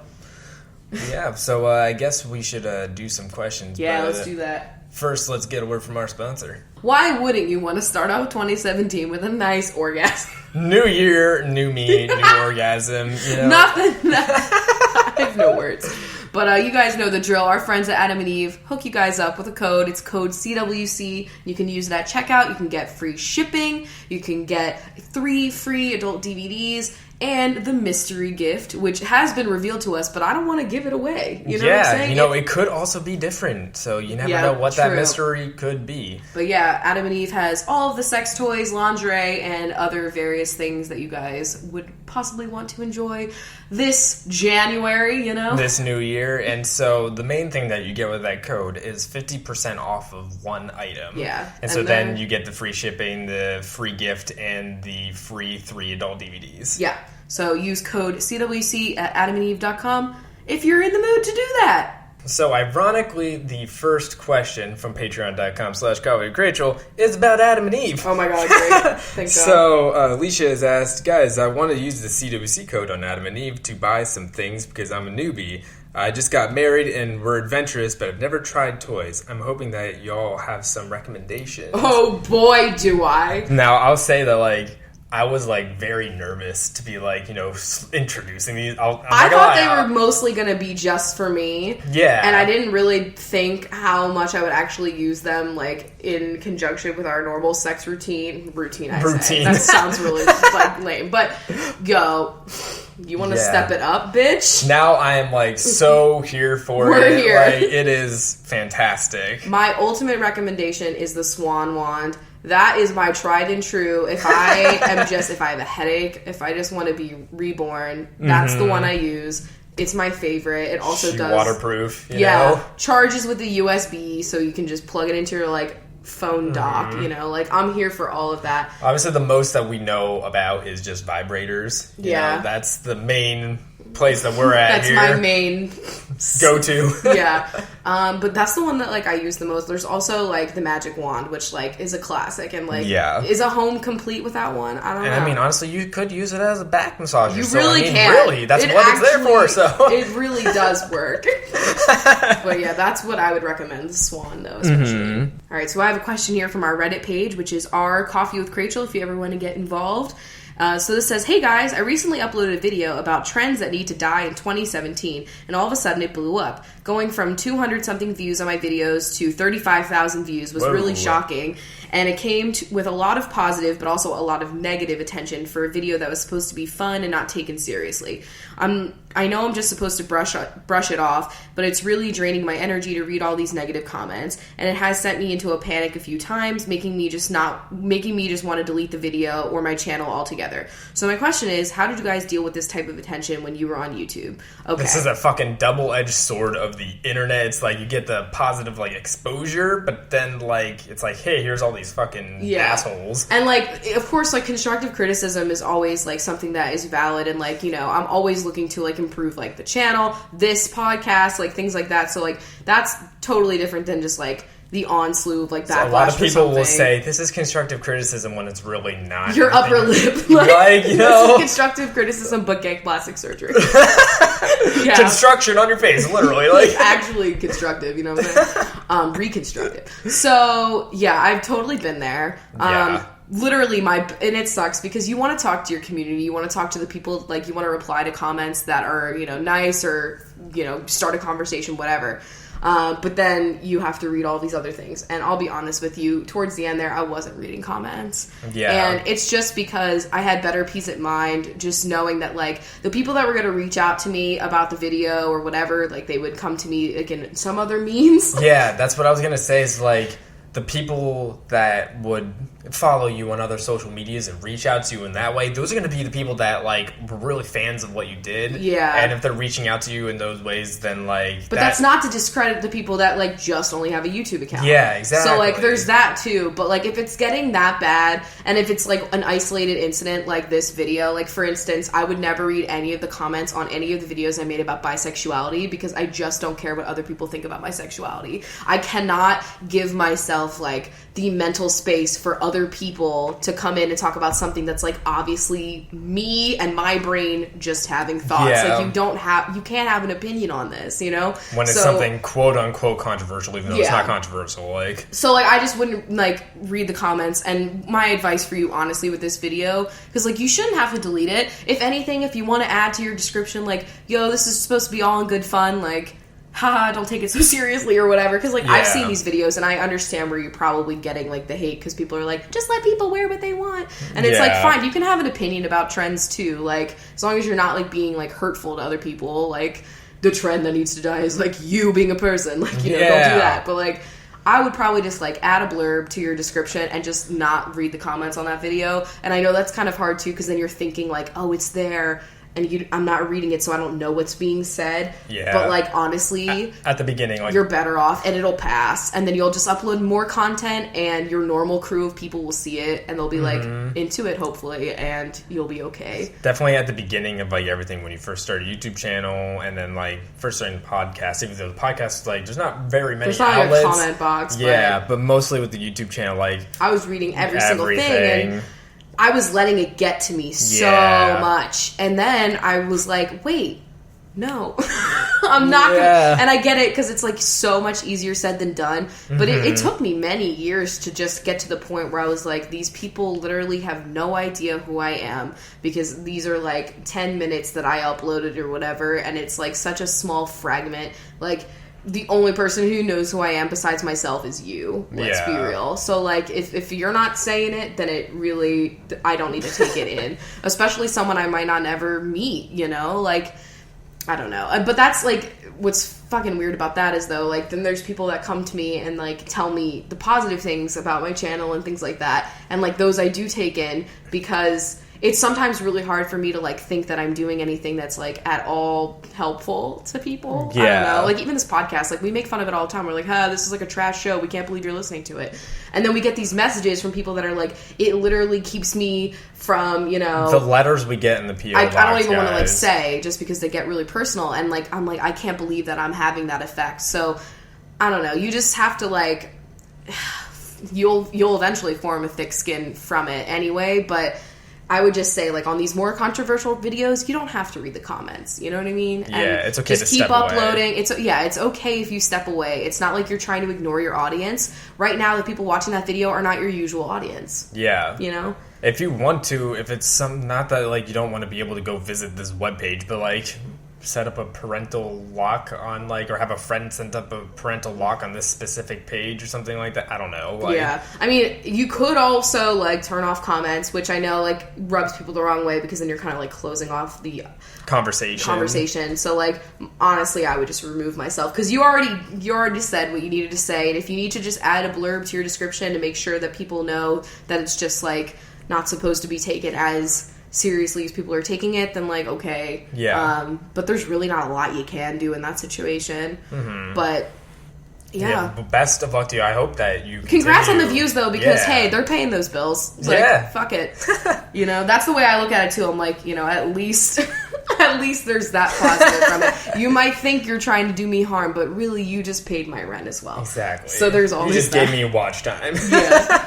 [SPEAKER 2] Yeah, so I guess we should do some questions.
[SPEAKER 3] Yeah, let's do that.
[SPEAKER 2] first, let's get a word from our sponsor.
[SPEAKER 3] Why wouldn't you want to start out 2017 with a nice orgasm?
[SPEAKER 2] New year, new me, new orgasm. You know?
[SPEAKER 3] Nothing. I have no words. But you guys know the drill. Our friends at Adam and Eve hook you guys up with a code. It's code CWC. You can use it at checkout. You can get free shipping. You can get 3 free adult DVDs. And the mystery gift, which has been revealed to us, but I don't want to give it away. You know what I'm saying?
[SPEAKER 2] It could also be different, so you never know what that mystery could be.
[SPEAKER 3] But yeah, Adam and Eve has all of the sex toys, lingerie, and other various things that you guys would possibly want to enjoy this January, This
[SPEAKER 2] new year. And so the main thing that you get with that code is 50% off of one item.
[SPEAKER 3] Yeah.
[SPEAKER 2] And so then you get the free shipping, the free gift, and the free 3 adult DVDs.
[SPEAKER 3] Yeah. So use code CWC at adamandeve.com if you're in the mood to do that.
[SPEAKER 2] So ironically, the first question from patreon.com/CoffeeWithChrachel is about Adam and Eve.
[SPEAKER 3] Oh my god, great. Thank God.
[SPEAKER 2] So Alicia has asked, guys, I want to use the CWC code on Adam and Eve to buy some things because I'm a newbie. I just got married and we're adventurous, but I've never tried toys. I'm hoping that y'all have some recommendations.
[SPEAKER 3] Oh boy, do I.
[SPEAKER 2] Now, I'll say that, I was, very nervous to be, introducing these.
[SPEAKER 3] I thought they were mostly going to be just for me.
[SPEAKER 2] Yeah.
[SPEAKER 3] And I didn't really think how much I would actually use them, in conjunction with our normal sex routine. Routine. That sounds really, lame. But, you want to step it up, bitch?
[SPEAKER 2] Now I am, so here for it.
[SPEAKER 3] We're here.
[SPEAKER 2] It is fantastic.
[SPEAKER 3] My ultimate recommendation is the Swan Wand. That is my tried and true. If I have a headache, if I just want to be reborn, that's the one I use. It's my favorite. It also does
[SPEAKER 2] waterproof. You know?
[SPEAKER 3] Charges with the USB, so you can just plug it into your phone dock. I'm here for all of that.
[SPEAKER 2] Obviously, the most that we know about is just vibrators. You know, that's the main place that we're at.
[SPEAKER 3] That's my main
[SPEAKER 2] go-to.
[SPEAKER 3] Yeah. But that's the one that I use the most. There's also the magic wand, which is a classic and is a home complete with that one. I don't know.
[SPEAKER 2] And I mean, honestly, you could use it as a back massager.
[SPEAKER 3] You really can.
[SPEAKER 2] Really, that's what it's there for. So
[SPEAKER 3] it really does work. But yeah, that's what I would recommend. The Swan, though, especially. All right, so I have a question here from our Reddit page, which is /CoffeeWithChrachel. If you ever want to get involved. So this says, hey guys, I recently uploaded a video about trends that need to die in 2017, and all of a sudden it blew up. Going from 200-something views on my videos to 35,000 views was really shocking, and it came with a lot of positive, but also a lot of negative attention for a video that was supposed to be fun and not taken seriously. I know I'm just supposed to brush it off, but it's really draining my energy to read all these negative comments, and it has sent me into a panic a few times, making me just want to delete the video or my channel altogether. So my question is, how did you guys deal with this type of attention when you were on YouTube? Okay.
[SPEAKER 2] This is a fucking double-edged sword of the internet. It's you get the positive exposure, but then it's hey, here's all these fucking assholes.
[SPEAKER 3] And of course, constructive criticism is always something that is valid, and I'm always looking to improve the channel, this podcast, things like that. So that's totally different than just the onslaught of backlash. So a lot of people
[SPEAKER 2] will say this is constructive criticism when it's really not.
[SPEAKER 3] Your upper lip, this is constructive criticism, but get plastic surgery.
[SPEAKER 2] Construction on your face, literally.
[SPEAKER 3] Actually constructive, you know what I'm saying? Reconstructive. So yeah, I've totally been there. Literally and it sucks because you want to talk to your community, you want to talk to the people, you want to reply to comments that are, nice or, start a conversation, whatever. But then you have to read all these other things. And I'll be honest with you, towards the end there, I wasn't reading comments. Yeah. And it's just because I had better peace of mind just knowing that, the people that were going to reach out to me about the video or whatever, they would come to me, in some other means.
[SPEAKER 2] Yeah, that's what I was going to say is, the people that would follow you on other social medias and reach out to you in that way, those are going to be the people that were really fans of what you did.
[SPEAKER 3] Yeah.
[SPEAKER 2] And if they're reaching out to you in those ways, then
[SPEAKER 3] But that's not to discredit the people that just only have a YouTube account.
[SPEAKER 2] Yeah, exactly.
[SPEAKER 3] So there's that too. But if it's getting that bad, and if it's an isolated incident like this video, for instance, I would never read any of the comments on any of the videos I made about bisexuality because I just don't care what other people think about my sexuality. I cannot give myself the mental space for other people to come in and talk about something that's like obviously me and my brain just having thoughts.
[SPEAKER 2] Yeah.
[SPEAKER 3] Like you can't have an opinion on this, you know?
[SPEAKER 2] When it's something quote unquote controversial, even though it's not controversial. Like,
[SPEAKER 3] so like I just wouldn't like read the comments. And my advice for you honestly with this video, because like you shouldn't have to delete it. If anything, if you want to add to your description like, yo, this is supposed to be all in good fun, like, haha, don't take it so seriously or whatever, because like I've seen these videos and I understand where you're probably getting like the hate, because people are like, just let people wear what they want, and it's like, fine, you can have an opinion about trends too, like as long as you're not like being like hurtful to other people. Like the trend that needs to die is like you being a person, like, you know, don't do that. But like I would probably just like add a blurb to your description and just not read the comments on that video. And I know that's kind of hard too, because then you're thinking like, oh, it's there, and I'm not reading it, so I don't know what's being said. Yeah. But, like, honestly...
[SPEAKER 2] At the beginning, like...
[SPEAKER 3] You're better off, and it'll pass. And then you'll just upload more content, and your normal crew of people will see it, and they'll be, like, into it, hopefully, and you'll be okay.
[SPEAKER 2] Definitely at the beginning of, like, everything, when you first start a YouTube channel, and then, like, first starting a podcast, even though the podcast, like, there's not very many outlets.
[SPEAKER 3] There's not, like, a comment box.
[SPEAKER 2] Yeah, but mostly with the YouTube channel, like...
[SPEAKER 3] I was reading every single thing, and... I was letting it get to me so much. And then I was like, wait, no. I'm not going to... And I get it, because it's, like, so much easier said than done. But it took me many years to just get to the point where I was like, these people literally have no idea who I am, because these are, like, 10 minutes that I uploaded or whatever, and it's, like, such a small fragment. Like... The only person who knows who I am besides myself is you. Let's be real. So, like, if you're not saying it, then it really... I don't need to take it in. Especially someone I might not ever meet, you know? Like, I don't know. But that's, like... What's fucking weird about that is, though, like, then there's people that come to me and, like, tell me the positive things about my channel and things like that. And, like, those I do take in, because... It's sometimes really hard for me to, like, think that I'm doing anything that's, like, at all helpful to people. Yeah. I don't know. Like, even this podcast, like, we make fun of it all the time. We're like, this is, like, a trash show. We can't believe you're listening to it. And then we get these messages from people that are like, it literally keeps me from, you know...
[SPEAKER 2] The letters we get in the PO box,
[SPEAKER 3] I don't even want to, like, say, just because they get really personal. And, like, I'm like, I can't believe that I'm having that effect. So, I don't know. You just have to, like... You'll eventually form a thick skin from it anyway, but... I would just say, like, on these more controversial videos, you don't have to read the comments. You know what I mean?
[SPEAKER 2] Yeah, and it's okay to
[SPEAKER 3] keep
[SPEAKER 2] step
[SPEAKER 3] uploading.
[SPEAKER 2] Away.
[SPEAKER 3] It's okay if you step away. It's not like you're trying to ignore your audience. Right now, the people watching that video are not your usual audience.
[SPEAKER 2] Yeah.
[SPEAKER 3] You know?
[SPEAKER 2] If you want to, if it's not that, like, you don't want to be able to go visit this webpage, but, like... set up a parental lock on, like, or have a friend set up a parental lock on this specific page or something like that. I don't know. Like,
[SPEAKER 3] yeah. I mean, you could also, like, turn off comments, which I know, like, rubs people the wrong way, because then you're kind of, like, closing off the conversation. So, like, honestly, I would just remove myself, because you already said what you needed to say, and if you need to just add a blurb to your description to make sure that people know that it's just, like, not supposed to be taken as seriously as people are taking it, then, like, okay.
[SPEAKER 2] Yeah.
[SPEAKER 3] But there's really not a lot you can do in that situation. But yeah.
[SPEAKER 2] Best of luck to you. I hope that you
[SPEAKER 3] Congrats on the views, though, because hey, they're paying those bills. It's like, fuck it. You know, that's the way I look at it too. I'm like, you know, at least there's that positive from it. You might think you're trying to do me harm, but really you just paid my rent as well.
[SPEAKER 2] Exactly.
[SPEAKER 3] So there's always
[SPEAKER 2] You just gave me watch time. Yeah.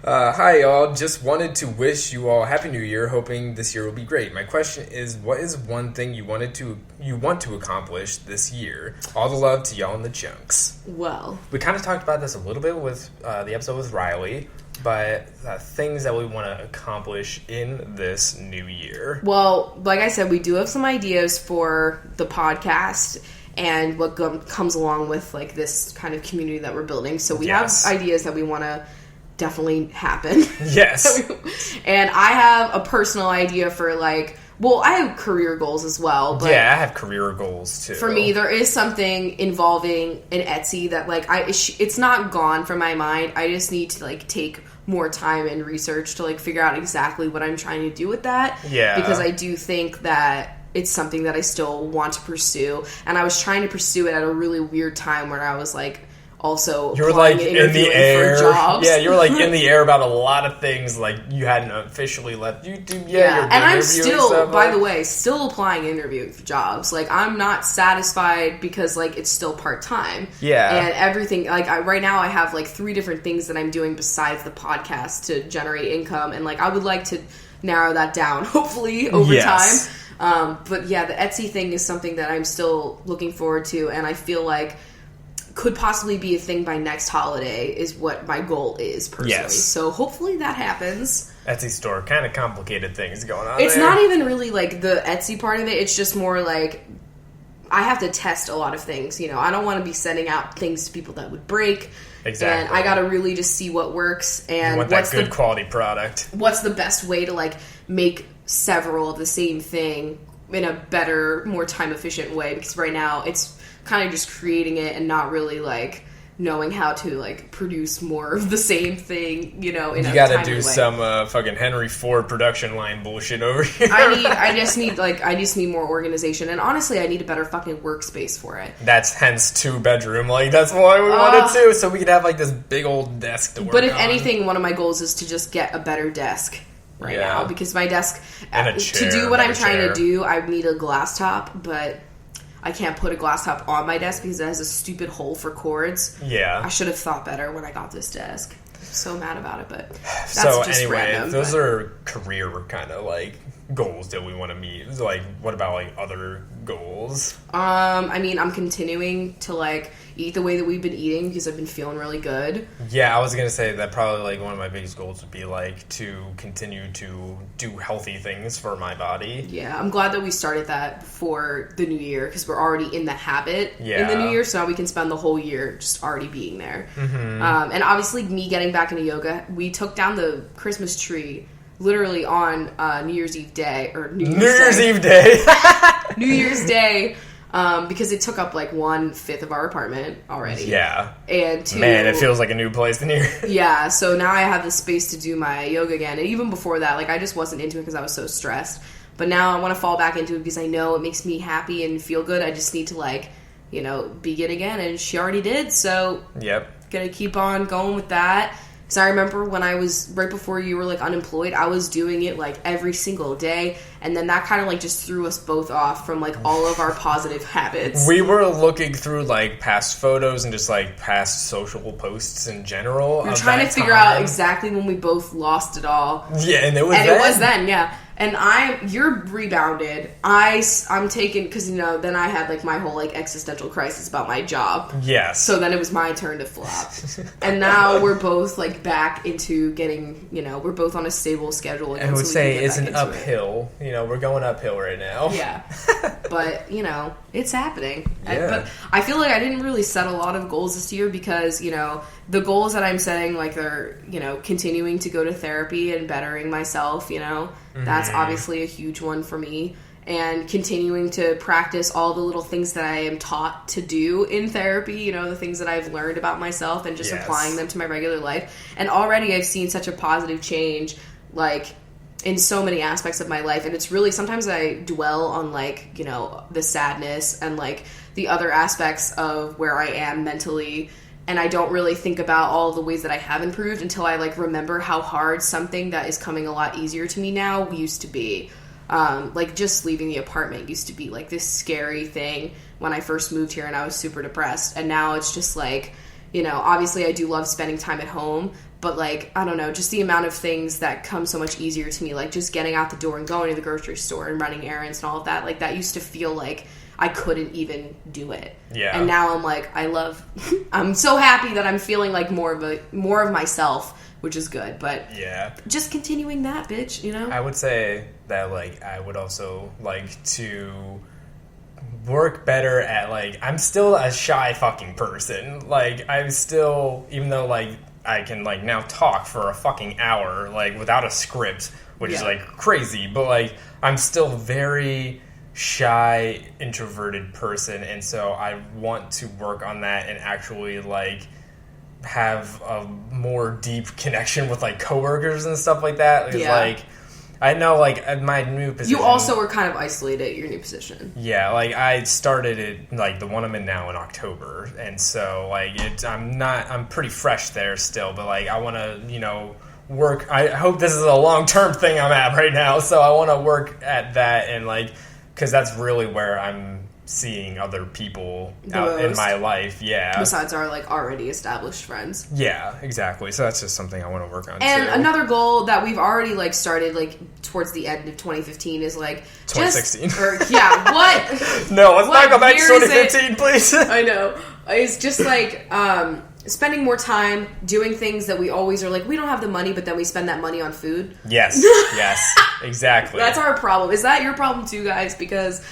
[SPEAKER 2] Hi, y'all. Just wanted to wish you all Happy New Year, hoping this year will be great. My question is, what is one thing you want to accomplish this year? All the love to y'all in the chunks.
[SPEAKER 3] Well,
[SPEAKER 2] we kind of talked about this a little bit with the episode with Riley, but things that we want to accomplish in this new year.
[SPEAKER 3] Well, like I said, we do have some ideas for the podcast and what comes along with, like, this kind of community that we're building. So we have ideas that we want to definitely happen.
[SPEAKER 2] Yes.
[SPEAKER 3] And I have a personal idea for, like, well, I have career goals as well. But
[SPEAKER 2] yeah, I have career goals too.
[SPEAKER 3] For me, there is something involving an Etsy that, like, it's not gone from my mind. I just need to, like, take more time and research to, like, figure out exactly what I'm trying to do with that.
[SPEAKER 2] Yeah.
[SPEAKER 3] Because I do think that it's something that I still want to pursue. And I was trying to pursue it at a really weird time where I was like, also
[SPEAKER 2] you were like
[SPEAKER 3] applying and
[SPEAKER 2] in the
[SPEAKER 3] interviewing
[SPEAKER 2] air.
[SPEAKER 3] for jobs.
[SPEAKER 2] Yeah, you were like in the air about a lot of things. Like you hadn't officially left YouTube yet.
[SPEAKER 3] Yeah,
[SPEAKER 2] You're
[SPEAKER 3] and I'm still,
[SPEAKER 2] stuff,
[SPEAKER 3] by the way, still applying interviewing for jobs. Like, I'm not satisfied because, like, it's still part-time.
[SPEAKER 2] Yeah.
[SPEAKER 3] And everything, like, right now I have, like, 3 different things that I'm doing besides the podcast to generate income. And, like, I would like to narrow that down, hopefully, over
[SPEAKER 2] Yes.
[SPEAKER 3] time. But, yeah, the Etsy thing is something that I'm still looking forward to. And I feel like could possibly be a thing by next holiday is what my goal is, personally.
[SPEAKER 2] Yes.
[SPEAKER 3] So, hopefully that happens.
[SPEAKER 2] Etsy store, kind of complicated things going on
[SPEAKER 3] It's
[SPEAKER 2] there.
[SPEAKER 3] not even really, like, the Etsy part of it. It's just more, like, I have to test a lot of things. You know, I don't want to be sending out things to people that would break.
[SPEAKER 2] Exactly.
[SPEAKER 3] And I got to really just see what works and
[SPEAKER 2] you want that good quality product.
[SPEAKER 3] What's the best way to, like, make several of the same thing in a better, more time-efficient way. Because right now, it's kind of just creating it and not really, like, knowing how to, like, produce more of the same thing, you know, in a timely way.
[SPEAKER 2] You gotta do some fucking Henry Ford production line bullshit over here.
[SPEAKER 3] I just need more organization, and honestly, I need a better fucking workspace for it.
[SPEAKER 2] That's hence 2-bedroom. Like, that's why we wanted to, so we could have, like, this big old desk to work on.
[SPEAKER 3] But if anything, one of my goals is to just get a better desk now, because my desk,
[SPEAKER 2] and a chair,
[SPEAKER 3] to do what I'm trying
[SPEAKER 2] chair.
[SPEAKER 3] to do, I need a glass top, but I can't put a glass top on my desk because it has a stupid hole for cords.
[SPEAKER 2] Yeah.
[SPEAKER 3] I should have thought better when I got this desk. I'm so mad about it, but that's
[SPEAKER 2] so
[SPEAKER 3] just
[SPEAKER 2] anyway,
[SPEAKER 3] random,
[SPEAKER 2] those are career kind of like goals that we want to meet. Like, what about like other goals?
[SPEAKER 3] I mean, I'm continuing to like eat the way that we've been eating because I've been feeling really good.
[SPEAKER 2] Yeah, I was gonna say that probably like one of my biggest goals would be like to continue to do healthy things for my body.
[SPEAKER 3] Yeah, I'm glad that we started that before the new year because we're already in the habit in
[SPEAKER 2] Yeah.
[SPEAKER 3] the new year, so now we can spend the whole year just already being there.
[SPEAKER 2] Mm-hmm.
[SPEAKER 3] And obviously, me getting back into yoga, we took down the Christmas tree literally on New Year's Eve day or New Year's
[SPEAKER 2] Eve Day.
[SPEAKER 3] New Year's Day. Because it took up like 1/5 of our apartment already.
[SPEAKER 2] Yeah.
[SPEAKER 3] And two,
[SPEAKER 2] man, it feels like a new place in here.
[SPEAKER 3] Yeah, so now I have the space to do my yoga again. And even before that, like I just wasn't into it because I was so stressed. But now I want to fall back into it because I know it makes me happy and feel good. I just need to like, you know, begin again. And she already did, so
[SPEAKER 2] Yep.
[SPEAKER 3] gonna keep on going with that. Because I remember when I was, right before you were, like, unemployed, I was doing it, like, every single day. And then that kind of, like, just threw us both off from, like, all of our positive habits.
[SPEAKER 2] We were looking through, like, past photos and just, like, past social posts in general.
[SPEAKER 3] We were trying to figure out exactly when we both lost it all.
[SPEAKER 2] Yeah, and it was
[SPEAKER 3] And
[SPEAKER 2] then.
[SPEAKER 3] it was then, yeah. And you're rebounded. I'm taken, because, you know, then I had, like, my whole, like, existential crisis about my job.
[SPEAKER 2] Yes.
[SPEAKER 3] So then it was my turn to flop. And now we're both, like, back into getting, you know, we're both on a stable schedule again.
[SPEAKER 2] I would
[SPEAKER 3] so
[SPEAKER 2] say it's
[SPEAKER 3] an
[SPEAKER 2] an uphill. You know, we're going uphill right now.
[SPEAKER 3] Yeah. But, you know, it's happening.
[SPEAKER 2] Yeah.
[SPEAKER 3] But I feel like I didn't really set a lot of goals this year because, you know, the goals that I'm setting, like, they're, you know, continuing to go to therapy and bettering myself, you know. That's obviously a huge one for me. And continuing to practice all the little things that I am taught to do in therapy, you know, the things that I've learned about myself and just applying them to my regular life. And already I've seen such a positive change, like, in so many aspects of my life. And it's really, sometimes I dwell on, like, you know, the sadness and, like, the other aspects of where I am mentally, and I don't really think about all the ways that I have improved until I, like, remember how hard something that is coming a lot easier to me now used to be. Like, just leaving the apartment used to be, like, this scary thing when I first moved here and I was super depressed. And now it's just, like, you know, obviously I do love spending time at home, but, like, I don't know, just the amount of things that come so much easier to me, like, just getting out the door and going to the grocery store and running errands and all of that, like, that used to feel like I couldn't even do it.
[SPEAKER 2] Yeah.
[SPEAKER 3] And now I'm like, I'm so happy that I'm feeling like more of myself, which is good. But
[SPEAKER 2] yeah,
[SPEAKER 3] just continuing that, bitch, you know?
[SPEAKER 2] I would say that, like, I would also like to work better at, like, I'm still a shy fucking person. Like, I'm still, even though, like, I can, like, now talk for a fucking hour, like, without a script, which is, like, crazy. But, like, I'm still very shy, introverted person, and so I want to work on that and actually, like, have a more deep connection with, like, coworkers and stuff like that. It's like, I know, like, at my new position...
[SPEAKER 3] You also were kind of isolated at your new position.
[SPEAKER 2] Yeah, like, I started it, like, the one I'm in now in October. And so, like, I'm pretty fresh there still. But, like, I want to, you know, work... I hope this is a long-term thing I'm at right now. So I want to work at that and, like... Because that's really where I'm seeing other people out in my life, yeah.
[SPEAKER 3] Besides our, like, already established friends.
[SPEAKER 2] Yeah, exactly. So that's just something I want to work on,
[SPEAKER 3] and
[SPEAKER 2] too.
[SPEAKER 3] Another goal that we've already, like, started, like, towards the end of 2015 is, like...
[SPEAKER 2] 2016.
[SPEAKER 3] Yeah, what?
[SPEAKER 2] No, let's not go back to 2015, please.
[SPEAKER 3] I know. It's just, like, spending more time doing things that we always are like, we don't have the money, but then we spend that money on food.
[SPEAKER 2] Yes, yes, exactly.
[SPEAKER 3] That's our problem. Is that your problem, too, guys? Because...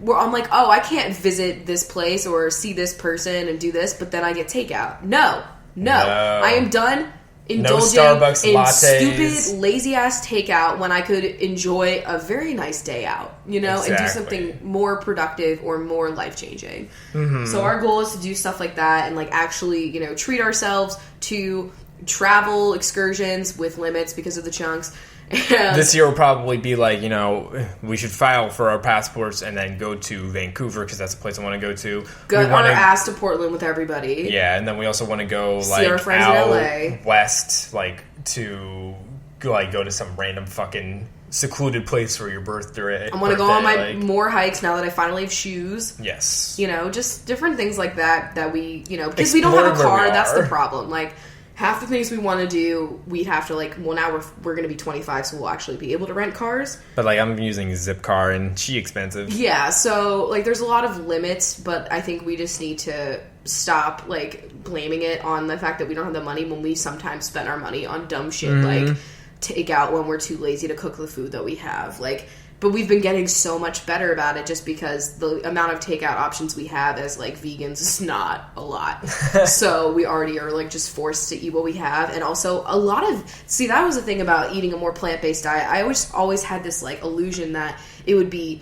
[SPEAKER 3] I'm like, oh, I can't visit this place or see this person and do this, but then I get takeout. No. I am done indulging
[SPEAKER 2] Starbucks
[SPEAKER 3] in
[SPEAKER 2] lattes.
[SPEAKER 3] stupid, lazy-ass takeout when I could enjoy a very nice day out, you know, and do something more productive or more life-changing. Mm-hmm. So our goal is to do stuff like that and, like, actually, you know, treat ourselves to travel excursions with limits because of the chunks.
[SPEAKER 2] This year will probably be like, you know, we should file for our passports and then go to Vancouver because that's the place I want to go to.
[SPEAKER 3] Go our ass to Portland with everybody.
[SPEAKER 2] Yeah, and then we also want to go
[SPEAKER 3] see our friends
[SPEAKER 2] out
[SPEAKER 3] in LA.
[SPEAKER 2] West, like to go to some random fucking secluded place for your birthday.
[SPEAKER 3] I want to go on my more hikes now that I finally have shoes.
[SPEAKER 2] Yes,
[SPEAKER 3] you know, just different things like that we, you know, because we don't have a car. That's the problem. Like. Half the things we want to do, we'd have to, like, well, now we're going to be 25, so we'll actually be able to rent cars.
[SPEAKER 2] But, like, I'm using Zipcar, and she expensive.
[SPEAKER 3] Yeah, so, like, there's a lot of limits, but I think we just need to stop, like, blaming it on the fact that we don't have the money when we sometimes spend our money on dumb shit, like, takeout when we're too lazy to cook the food that we have. Like... But we've been getting so much better about it just because the amount of takeout options we have as, like, vegans is not a lot. So we already are, like, just forced to eat what we have. And also a lot of... See, that was the thing about eating a more plant-based diet. I always had this, like, illusion that it would be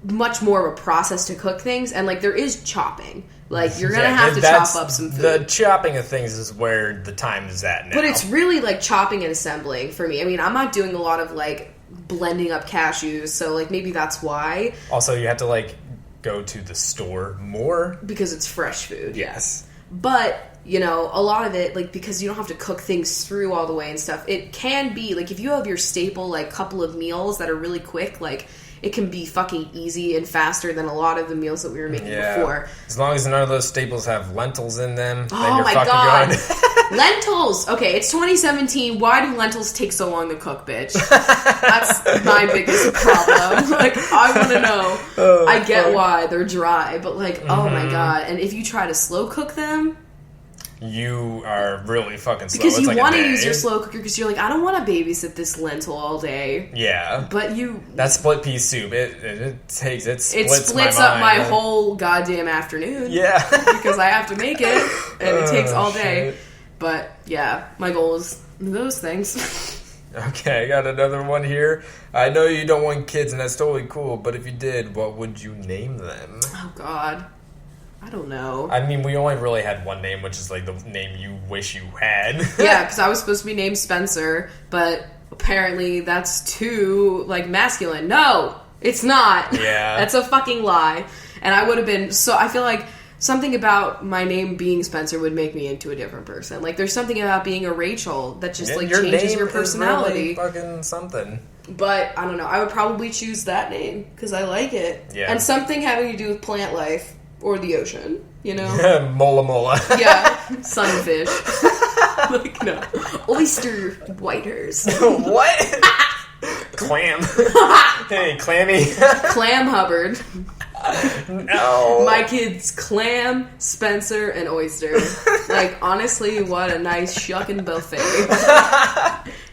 [SPEAKER 3] much more of a process to cook things. And, like, there is chopping. Like, you're going to have to chop up some food.
[SPEAKER 2] The chopping of things is where the time is at now.
[SPEAKER 3] But it's really, like, chopping and assembling for me. I mean, I'm not doing a lot of, like... blending up cashews, so like maybe that's why.
[SPEAKER 2] Also, you have to like go to the store more
[SPEAKER 3] because it's fresh food.
[SPEAKER 2] Yes,
[SPEAKER 3] but you know, a lot of it, like, because you don't have to cook things through all the way and stuff, it can be like if you have your staple like couple of meals that are really quick, like it can be fucking easy and faster than a lot of the meals that we were making before.
[SPEAKER 2] As long as none of those staples have lentils in them, then
[SPEAKER 3] oh
[SPEAKER 2] you're
[SPEAKER 3] my
[SPEAKER 2] fucking
[SPEAKER 3] god.
[SPEAKER 2] good.
[SPEAKER 3] Lentils! Okay, it's 2017. Why do lentils take so long to cook, bitch? That's my biggest problem. Like, I want to know. I get why they're dry, but like, oh my god. And if you try to slow cook them...
[SPEAKER 2] You are really fucking slow.
[SPEAKER 3] Because
[SPEAKER 2] it's
[SPEAKER 3] you
[SPEAKER 2] like
[SPEAKER 3] want to use your slow cooker because you're like, I don't want to babysit this lentil all day.
[SPEAKER 2] Yeah.
[SPEAKER 3] But you...
[SPEAKER 2] That split pea soup, it splits
[SPEAKER 3] up my whole goddamn afternoon.
[SPEAKER 2] Yeah.
[SPEAKER 3] Because I have to make it, and it takes all day.
[SPEAKER 2] Shit.
[SPEAKER 3] But, yeah, my goal is those things.
[SPEAKER 2] Okay, I got another one here. I know you don't want kids, and that's totally cool, but if you did, what would you name them?
[SPEAKER 3] Oh, God. I don't know.
[SPEAKER 2] I mean, we only really had one name, which is like the name you wish you had.
[SPEAKER 3] Yeah, because I was supposed to be named Spencer, but apparently that's too, like, masculine. No, it's not.
[SPEAKER 2] Yeah.
[SPEAKER 3] That's a fucking lie. And I would have been, so I feel like something about my name being Spencer would make me into a different person. Like, there's something about being a Rachel that just, like, changes your personality.
[SPEAKER 2] Is really fucking something.
[SPEAKER 3] But, I don't know, I would probably choose that name, because I like it.
[SPEAKER 2] Yeah.
[SPEAKER 3] And something having to do with plant life. Or the ocean, you know?
[SPEAKER 2] Mola mola.
[SPEAKER 3] Yeah, sunfish. Like, no. Oyster whiters.
[SPEAKER 2] What? Clam. Hey, Clammy.
[SPEAKER 3] Clam Hubbard.
[SPEAKER 2] No.
[SPEAKER 3] My kids, Clam, Spencer, and Oyster. Like, honestly, what a nice shucking buffet.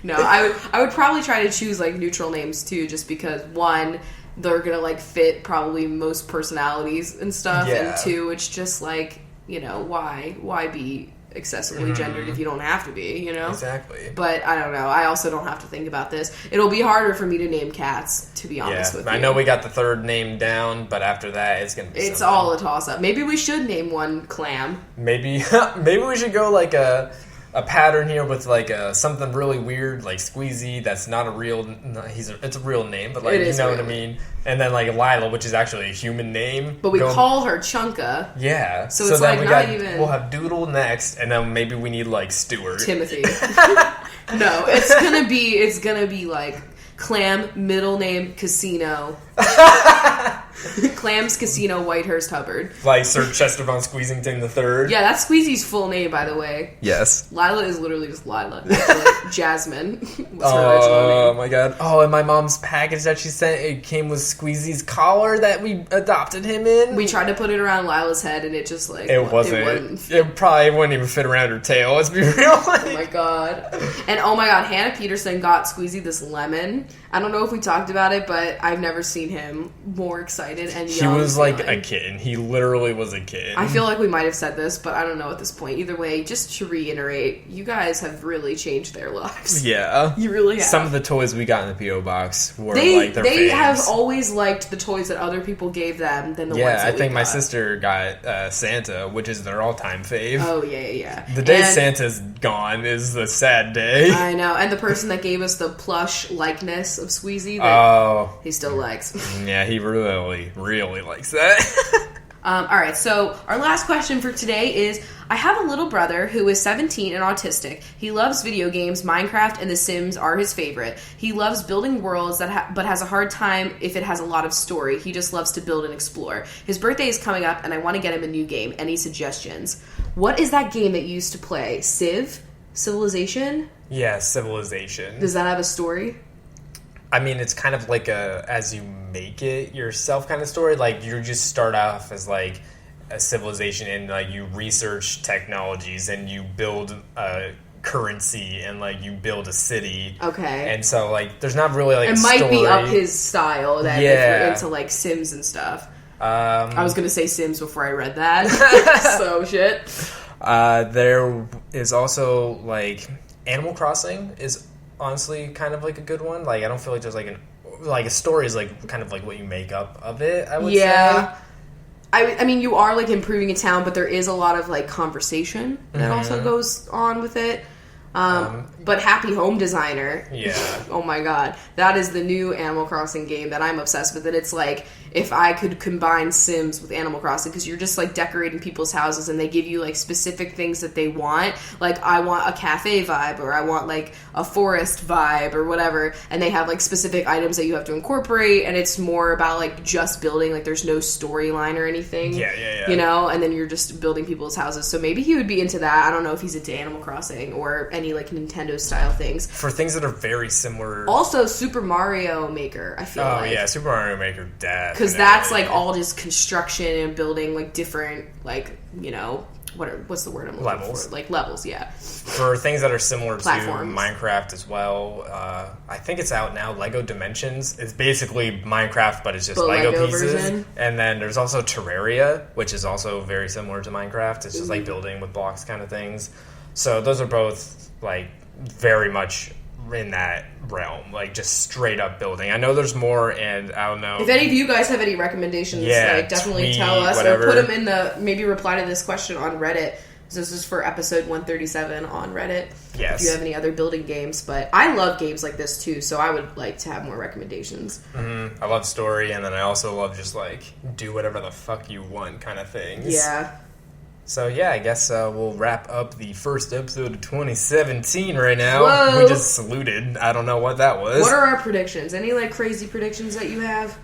[SPEAKER 3] No, I would probably try to choose, like, neutral names, too, just because, one... they're gonna, like, fit probably most personalities and stuff,
[SPEAKER 2] yeah.
[SPEAKER 3] And two, it's just, like, you know, why be excessively gendered if you don't have to be, you know?
[SPEAKER 2] Exactly.
[SPEAKER 3] But, I don't know, I also don't have to think about this. It'll be harder for me to name cats, to be honest with you.
[SPEAKER 2] I know we got the third name down, but after that, it's gonna be
[SPEAKER 3] It's
[SPEAKER 2] something.
[SPEAKER 3] all a toss-up. Maybe we should name one Clam.
[SPEAKER 2] Maybe we should go, like, a a pattern here with like something really weird, like Squeezy. That's not a real. It's a real name, but like you know what I mean. And then like Lila, which is actually a human name,
[SPEAKER 3] but we call her Chunka.
[SPEAKER 2] Yeah.
[SPEAKER 3] So it's like not even.
[SPEAKER 2] We'll have Doodle next, and then maybe we need like Stuart,
[SPEAKER 3] Timothy. No, it's gonna be like Clam, middle name Casino. Clams Casino Whitehurst Hubbard.
[SPEAKER 2] Like Sir Chester von Squeezington III.
[SPEAKER 3] Yeah, that's Squeezy's full name, by the way.
[SPEAKER 2] Yes.
[SPEAKER 3] Lila is literally just Lila. Like, Jasmine was her original name.
[SPEAKER 2] Oh my god. Oh, and my mom's package that she sent, it came with Squeezy's collar that we adopted him in.
[SPEAKER 3] We tried to put it around Lila's head, and it just like...
[SPEAKER 2] It wasn't. It probably wouldn't even fit around her tail, let's be real.
[SPEAKER 3] Oh my god. And oh my god, Hannah Peterson got Squeezy this lemon. I don't know if we talked about it, but I've never seen him more excited and young.
[SPEAKER 2] He was like a kitten. He literally was a kitten.
[SPEAKER 3] I feel like we might have said this, but I don't know at this point. Either way, just to reiterate, you guys have really changed their lives.
[SPEAKER 2] Yeah.
[SPEAKER 3] You really have.
[SPEAKER 2] Some of the toys we got in the P.O. box were like their
[SPEAKER 3] They
[SPEAKER 2] faves.
[SPEAKER 3] have always liked the toys that other people gave them than the ones that we
[SPEAKER 2] I think my
[SPEAKER 3] got.
[SPEAKER 2] sister got Santa, which is their all-time fave.
[SPEAKER 3] Oh, yeah.
[SPEAKER 2] The day Santa's gone is the sad day.
[SPEAKER 3] I know. And the person that gave us the plush likeness of Squeezy that he still likes.
[SPEAKER 2] Yeah, he really, really likes that.
[SPEAKER 3] Alright, so our last question for today is, I have a little brother who is 17 and autistic. He loves video games, Minecraft, and The Sims are his favorite. He loves building worlds but has a hard time if it has a lot of story. He just loves to build and explore. His birthday is coming up, and I want to get him a new game. Any suggestions? What is that game that you used to play? Civilization?
[SPEAKER 2] Yeah, Civilization.
[SPEAKER 3] Does that have a story?
[SPEAKER 2] I mean, it's kind of like a as you make it yourself kind of story. Like, you just start off as like a civilization and like you research technologies and you build a currency and like you build a city.
[SPEAKER 3] Okay.
[SPEAKER 2] And so like there's not really like
[SPEAKER 3] it
[SPEAKER 2] a
[SPEAKER 3] might
[SPEAKER 2] story.
[SPEAKER 3] be up his style then if you're into like Sims and stuff. I was gonna say Sims before I read that. So shit.
[SPEAKER 2] There is also like Animal Crossing is honestly kind of like a good one. Like, I don't feel like there's like a story is like kind of like what you make up of it, I would say.
[SPEAKER 3] I mean, you are like improving a town, but there is a lot of like conversation that also goes on with it. But Happy Home Designer.
[SPEAKER 2] Yeah.
[SPEAKER 3] Oh my god. That is the new Animal Crossing game that I'm obsessed with. And it's like, if I could combine Sims with Animal Crossing, because you're just like decorating people's houses and they give you like specific things that they want. Like, I want a cafe vibe, or I want like a forest vibe, or whatever. And they have like specific items that you have to incorporate, and it's more about like just building. Like, there's no storyline or anything.
[SPEAKER 2] Yeah.
[SPEAKER 3] You know? And then you're just building people's houses. So maybe he would be into that. I don't know if he's into Animal Crossing or any like Nintendo style things.
[SPEAKER 2] For things that are very similar.
[SPEAKER 3] Also, Super Mario Maker, I feel like.
[SPEAKER 2] Oh, yeah, Super Mario Maker,
[SPEAKER 3] because that's like all just construction and building like different, like, you know, what's the word I'm looking for? Like levels, yeah. For
[SPEAKER 2] things that are similar
[SPEAKER 3] platforms.
[SPEAKER 2] To Minecraft as well, I think it's out now. Lego Dimensions. It's basically Minecraft, but it's just Lego pieces. Version. And then there's also Terraria, which is also very similar to Minecraft. It's just like building with blocks kind of things. So those are both like very much in that realm, like just straight up building. I know there's more, and I don't know
[SPEAKER 3] if any of you guys have any recommendations. Like, definitely tweet, tell us, whatever. Or put them in the, maybe reply to this question on Reddit. This is for episode 137 on Reddit.
[SPEAKER 2] Yes.
[SPEAKER 3] If you have any other building games, but I love games like this too, so I would like to have more recommendations.
[SPEAKER 2] I love story, and then I also love just like do whatever the fuck you want kind of things.
[SPEAKER 3] Yeah.
[SPEAKER 2] So yeah, I guess we'll wrap up the first episode of 2017 right now.
[SPEAKER 3] Whoa.
[SPEAKER 2] We just saluted. I don't know what that was.
[SPEAKER 3] What are our predictions? Any like crazy predictions that you have?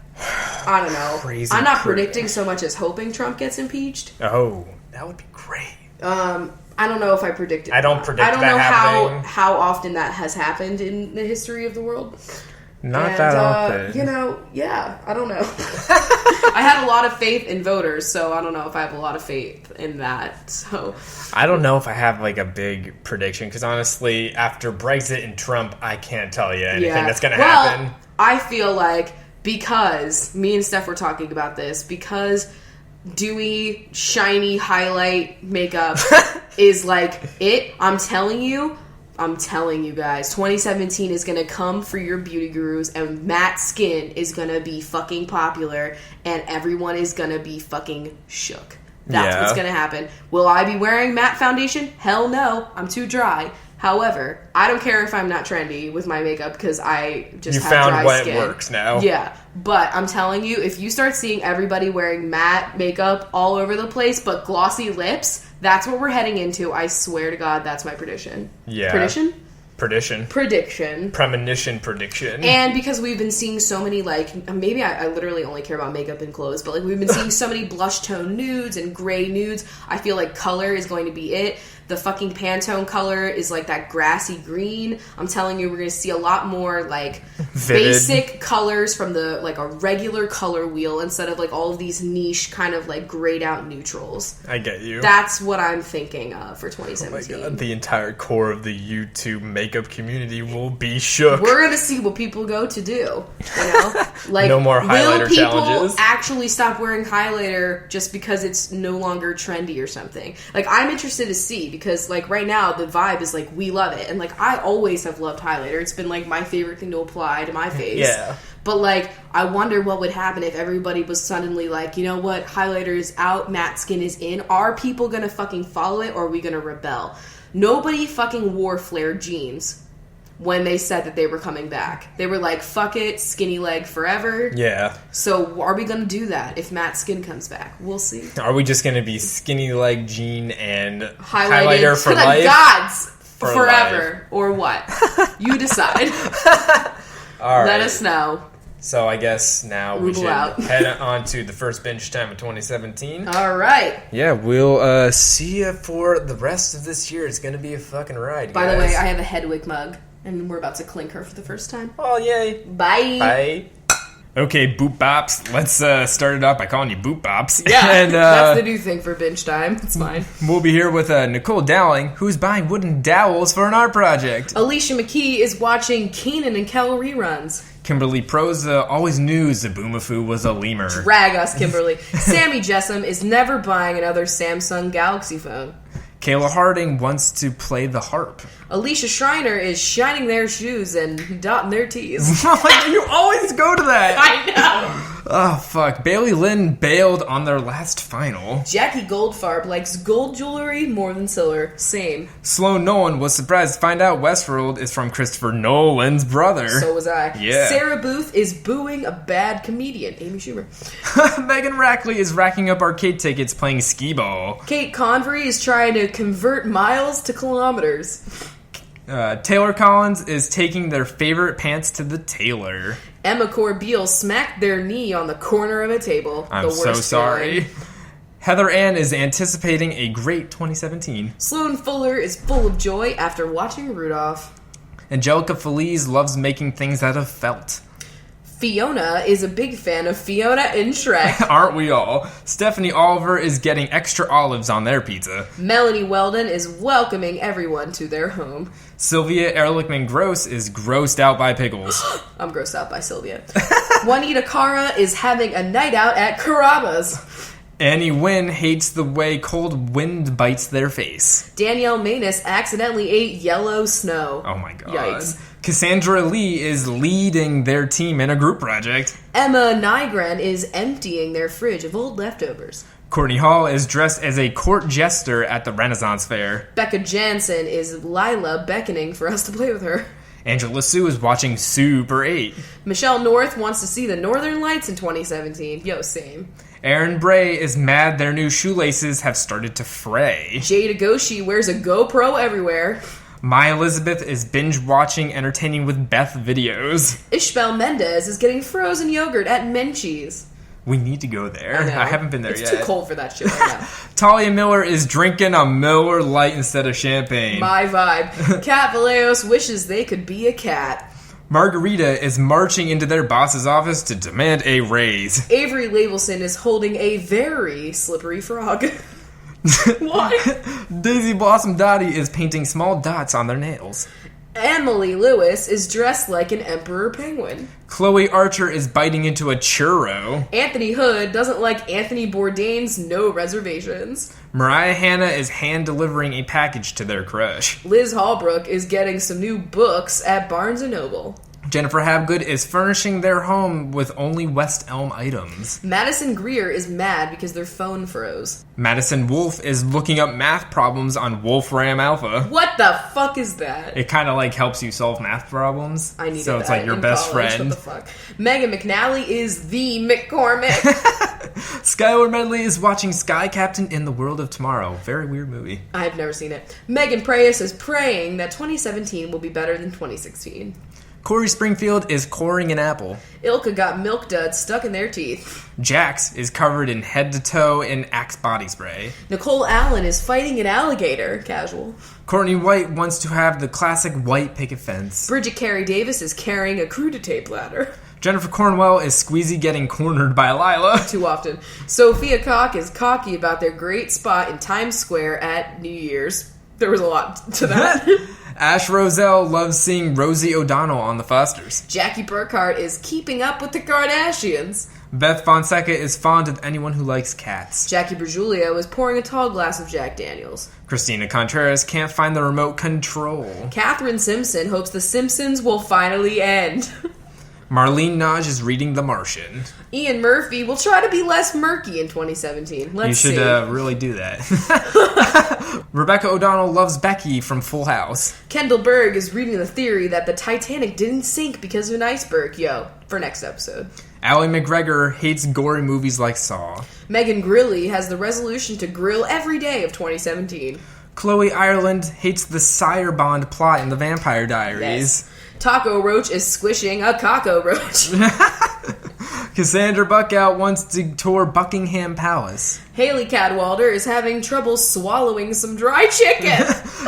[SPEAKER 3] I don't know. I'm not predicting so much as hoping Trump gets impeached.
[SPEAKER 2] Oh, that would be great.
[SPEAKER 3] I don't know if I predicted.
[SPEAKER 2] I don't predict that
[SPEAKER 3] happening. I don't know how often that has happened in the history of the world.
[SPEAKER 2] Not that often.
[SPEAKER 3] You know, yeah, I don't know. I had a lot of faith in voters, so I don't know if I have a lot of faith in that. So
[SPEAKER 2] I don't know if I have like a big prediction, because honestly, after Brexit and Trump, I can't tell you anything that's going to happen.
[SPEAKER 3] I feel like, because me and Steph were talking about this, because dewy, shiny highlight makeup is like it. I'm telling you guys, 2017 is going to come for your beauty gurus, and matte skin is going to be fucking popular, and everyone is going to be fucking shook. That's what's going to happen. Will I be wearing matte foundation? Hell no. I'm too dry. However, I don't care if I'm not trendy with my makeup because I just have dry skin. You found
[SPEAKER 2] what works now.
[SPEAKER 3] Yeah. But I'm telling you, if you start seeing everybody wearing matte makeup all over the place but glossy lips, that's what we're heading into. I swear to God, that's my prediction.
[SPEAKER 2] Yeah.
[SPEAKER 3] Prediction.
[SPEAKER 2] Premonition prediction.
[SPEAKER 3] And because we've been seeing so many, like, maybe I literally only care about makeup and clothes, but, like, we've been seeing so many blush tone nudes and gray nudes. I feel like color is going to be it. The fucking Pantone color is, like, that grassy green. I'm telling you, we're going to see a lot more, like,
[SPEAKER 2] vivid,
[SPEAKER 3] basic colors from the, like, a regular color wheel instead of, like, all of these niche kind of, like, grayed out neutrals.
[SPEAKER 2] I get you.
[SPEAKER 3] That's what I'm thinking of for 2017.
[SPEAKER 2] Oh my God. The entire core of the YouTube makeup community will be shook.
[SPEAKER 3] We're going to see what people go to do, you know? Like,
[SPEAKER 2] no more highlighter
[SPEAKER 3] will
[SPEAKER 2] challenges.
[SPEAKER 3] People actually stop wearing highlighter just because it's no longer trendy or something? Like, I'm interested to see, because, like, right now, the vibe is, like, we love it. And, like, I always have loved highlighter. It's been, like, my favorite thing to apply to my face.
[SPEAKER 2] Yeah.
[SPEAKER 3] But, like, I wonder what would happen if everybody was suddenly like, you know what, highlighter is out, matte skin is in. Are people gonna fucking follow it, or are we gonna rebel? Nobody fucking wore flared jeans when they said that they were coming back. They were like, fuck it, skinny leg forever.
[SPEAKER 2] Yeah.
[SPEAKER 3] So are we going to do that if matte skin comes back? We'll see.
[SPEAKER 2] Are we just going to be skinny leg jean and highlighter for life?
[SPEAKER 3] To the gods forever.
[SPEAKER 2] Life.
[SPEAKER 3] Or what? You decide.
[SPEAKER 2] All right.
[SPEAKER 3] Let us know.
[SPEAKER 2] So I guess now we should head on to the first binge time of 2017.
[SPEAKER 3] All right.
[SPEAKER 2] Yeah, we'll see you for the rest of this year. It's going to be a fucking ride,
[SPEAKER 3] By the way, I have a Hedwig mug, and we're about to clink her for the first time.
[SPEAKER 2] Oh, yay.
[SPEAKER 3] Bye.
[SPEAKER 2] Bye. Okay, Boop Bops. Let's start it off by calling you Boop Bops.
[SPEAKER 3] Yeah, and, that's the new thing for binge time. It's fine.
[SPEAKER 2] We'll be here with Nicole Dowling, who's buying wooden dowels for an art project.
[SPEAKER 3] Alicia McKee is watching Kenan and Kel reruns.
[SPEAKER 2] Kimberly Proza always knew Zaboomafoo was a lemur.
[SPEAKER 3] Drag us, Kimberly. Sammy Jessam is never buying another Samsung Galaxy phone.
[SPEAKER 2] Kayla Harding wants to play the harp.
[SPEAKER 3] Alicia Schreiner is shining their shoes and dotting their T's.
[SPEAKER 2] You always go to that.
[SPEAKER 3] I know.
[SPEAKER 2] Oh, fuck. Bailey Lynn bailed on their last final.
[SPEAKER 3] Jackie Goldfarb likes gold jewelry more than silver. Same.
[SPEAKER 2] Sloan Nolan was surprised to find out Westworld is from Christopher Nolan's brother.
[SPEAKER 3] So was I.
[SPEAKER 2] Yeah.
[SPEAKER 3] Sarah Booth is booing a bad comedian. Amy Schumer.
[SPEAKER 2] Megan Rackley is racking up arcade tickets playing skee-ball.
[SPEAKER 3] Kate Convery is trying to convert miles to kilometers.
[SPEAKER 2] Taylor Collins is taking their favorite pants to the tailor.
[SPEAKER 3] Emma Corbeil smacked their knee on the corner of a table.
[SPEAKER 2] I'm so sorry. Heather Ann is anticipating a great 2017.
[SPEAKER 3] Sloan Fuller is full of joy after watching Rudolph.
[SPEAKER 2] Angelica Feliz loves making things out of felt.
[SPEAKER 3] Fiona is a big fan of Fiona in Shrek.
[SPEAKER 2] Aren't we all? Stephanie Oliver is getting extra olives on their pizza.
[SPEAKER 3] Melanie Weldon is welcoming everyone to their home.
[SPEAKER 2] Sylvia Ehrlichman Gross is grossed out by pickles.
[SPEAKER 3] I'm grossed out by Sylvia. Juanita Cara is having a night out at Carrabba's.
[SPEAKER 2] Annie Wynn hates the way cold wind bites their face.
[SPEAKER 3] Danielle Manus accidentally ate yellow snow.
[SPEAKER 2] Oh my god.
[SPEAKER 3] Yikes.
[SPEAKER 2] Cassandra Lee is leading their team in a group project.
[SPEAKER 3] Emma Nygren is emptying their fridge of old leftovers.
[SPEAKER 2] Courtney Hall is dressed as a court jester at the Renaissance Fair.
[SPEAKER 3] Becca Jansen is Lila beckoning for us to play with her.
[SPEAKER 2] Angela Sue is watching Super 8.
[SPEAKER 3] Michelle North wants to see the Northern Lights in 2017. Yo, same.
[SPEAKER 2] Aaron Bray is mad their new shoelaces have started to fray.
[SPEAKER 3] Jade Agoshi wears a GoPro everywhere.
[SPEAKER 2] My Elizabeth is binge-watching Entertaining with Beth videos.
[SPEAKER 3] Ishbel Mendez is getting frozen yogurt at Menchie's.
[SPEAKER 2] We need to go there. I haven't been there yet.
[SPEAKER 3] It's too cold for that shit right now.
[SPEAKER 2] Talia Miller is drinking a Miller Lite instead of champagne.
[SPEAKER 3] My vibe. Cat Valeos wishes they could be a cat.
[SPEAKER 2] Margarita is marching into their boss's office to demand a raise.
[SPEAKER 3] Avery Labelson is holding a very slippery frog. Why?
[SPEAKER 2] Daisy Blossom Dottie is painting small dots on their nails.
[SPEAKER 3] Emily Lewis is dressed like an emperor penguin.
[SPEAKER 2] Chloe Archer is biting into a churro.
[SPEAKER 3] Anthony Hood doesn't like Anthony Bourdain's No Reservations.
[SPEAKER 2] Mariah Hanna is hand-delivering a package to their crush.
[SPEAKER 3] Liz Hallbrook is getting some new books at Barnes & Noble.
[SPEAKER 2] Jennifer Habgood is furnishing their home with only West Elm items.
[SPEAKER 3] Madison Greer is mad because their phone froze.
[SPEAKER 2] Madison Wolf is looking up math problems on Wolfram Alpha.
[SPEAKER 3] What the fuck is that?
[SPEAKER 2] It kind of like helps you solve math problems.
[SPEAKER 3] I need
[SPEAKER 2] So it's like your best friend.
[SPEAKER 3] What the fuck? Megan McNally is the McCormick.
[SPEAKER 2] Skylar Medley is watching Sky Captain in the World of Tomorrow. Very weird movie.
[SPEAKER 3] I've never seen it. Megan Preyes is praying that 2017 will be better than 2016.
[SPEAKER 2] Corey Springfield is coring an apple.
[SPEAKER 3] Ilka got milk duds stuck in their teeth.
[SPEAKER 2] Jax is covered in head to toe in Axe body spray.
[SPEAKER 3] Nicole Allen is fighting an alligator. Casual.
[SPEAKER 2] Courtney White wants to have the classic white picket fence.
[SPEAKER 3] Bridget Carey Davis is carrying a crudité platter.
[SPEAKER 2] Jennifer Cornwell is squeezy getting cornered by Lila.
[SPEAKER 3] Too often. Sophia Koch is cocky about their great spot in Times Square at New Year's. There was a lot to that.
[SPEAKER 2] Ash Roselle loves seeing Rosie O'Donnell on the Fosters.
[SPEAKER 3] Jackie Burkhart is keeping up with the Kardashians.
[SPEAKER 2] Beth Fonseca is fond of anyone who likes cats.
[SPEAKER 3] Jackie Bergiulio was pouring a tall glass of Jack Daniels.
[SPEAKER 2] Christina Contreras can't find the remote control.
[SPEAKER 3] Catherine Simpson hopes The Simpsons will finally end.
[SPEAKER 2] Marlene Naj is reading The Martian.
[SPEAKER 3] Ian Murphy will try to be less murky in 2017. Let's see.
[SPEAKER 2] You should really do that. Rebecca O'Donnell loves Becky from Full House.
[SPEAKER 3] Kendall Berg is reading the theory that the Titanic didn't sink because of an iceberg. For next episode.
[SPEAKER 2] Allie McGregor hates gory movies like Saw.
[SPEAKER 3] Megan Grilly has the resolution to grill every day of 2017.
[SPEAKER 2] Chloe Ireland hates the Sire Bond plot in The Vampire Diaries.
[SPEAKER 3] Yes. Taco Roach is squishing a cockroach.
[SPEAKER 2] Cassandra Buckout wants to tour Buckingham Palace.
[SPEAKER 3] Haley Cadwalder is having trouble swallowing some dry chicken.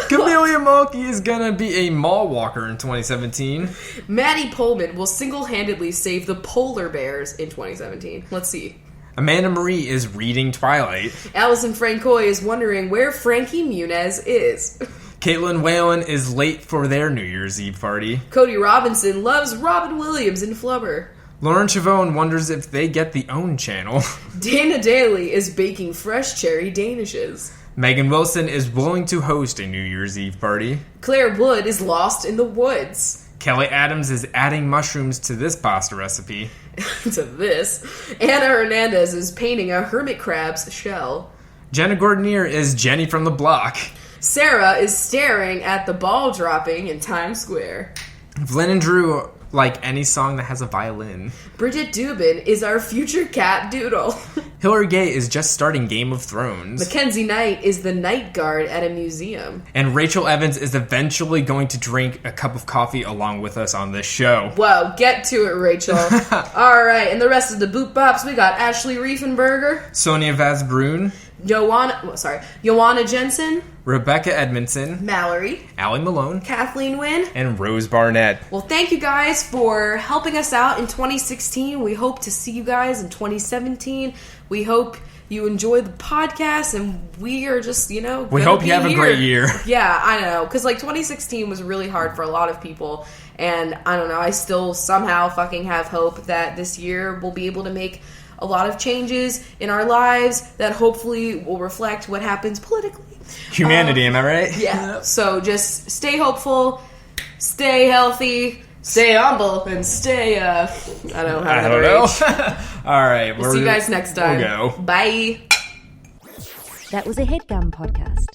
[SPEAKER 2] Camellia Mulkey is gonna be a mall walker in 2017.
[SPEAKER 3] Maddie Pullman will single-handedly save the polar bears in 2017. Let's see.
[SPEAKER 2] Amanda Marie is reading Twilight.
[SPEAKER 3] Allison Francois is wondering where Frankie Muniz is.
[SPEAKER 2] Caitlin Whalen is late for their New Year's Eve party.
[SPEAKER 3] Cody Robinson loves Robin Williams in Flubber.
[SPEAKER 2] Lauren Chavone wonders if they get the OWN channel.
[SPEAKER 3] Dana Daly is baking fresh cherry danishes.
[SPEAKER 2] Megan Wilson is willing to host a New Year's Eve party.
[SPEAKER 3] Claire Wood is lost in the woods.
[SPEAKER 2] Kelly Adams is adding mushrooms to this pasta recipe.
[SPEAKER 3] To this. Anna Hernandez is painting a hermit crab's shell.
[SPEAKER 2] Jenna Gordonier is Jenny from the block.
[SPEAKER 3] Sarah is staring at the ball dropping in Times Square.
[SPEAKER 2] Flynn and Drew like any song that has a violin.
[SPEAKER 3] Bridget Dubin is our future cat doodle.
[SPEAKER 2] Hillary Gay is just starting Game of Thrones.
[SPEAKER 3] Mackenzie Knight is the night guard at a museum.
[SPEAKER 2] And Rachel Evans is eventually going to drink a cup of coffee along with us on this show.
[SPEAKER 3] Whoa, get to it, Rachel. Alright, and the rest of the boop bops, we got Ashley Riefenberger.
[SPEAKER 2] Sonia Vazbrun.
[SPEAKER 3] Joanna Jensen.
[SPEAKER 2] Rebecca Edmondson.
[SPEAKER 3] Mallory.
[SPEAKER 2] Allie Malone.
[SPEAKER 3] Kathleen Wynn.
[SPEAKER 2] And Rose Barnett.
[SPEAKER 3] Well, thank you guys for helping us out in 2016. We hope to see you guys in 2017. We hope you enjoy the podcast, and we are just, we
[SPEAKER 2] hope you have a great year.
[SPEAKER 3] Yeah, I know, because 2016 was really hard for a lot of people, and I don't know, I still somehow fucking have hope that this year we'll be able to make a lot of changes in our lives that hopefully will reflect what happens politically.
[SPEAKER 2] Humanity, am I right?
[SPEAKER 3] Yeah. So just stay hopeful, stay healthy, stay humble, and stay, I don't know.
[SPEAKER 2] All right.
[SPEAKER 3] We'll see you guys next time.
[SPEAKER 2] We'll go.
[SPEAKER 3] Bye.
[SPEAKER 1] That was a HeadGum podcast.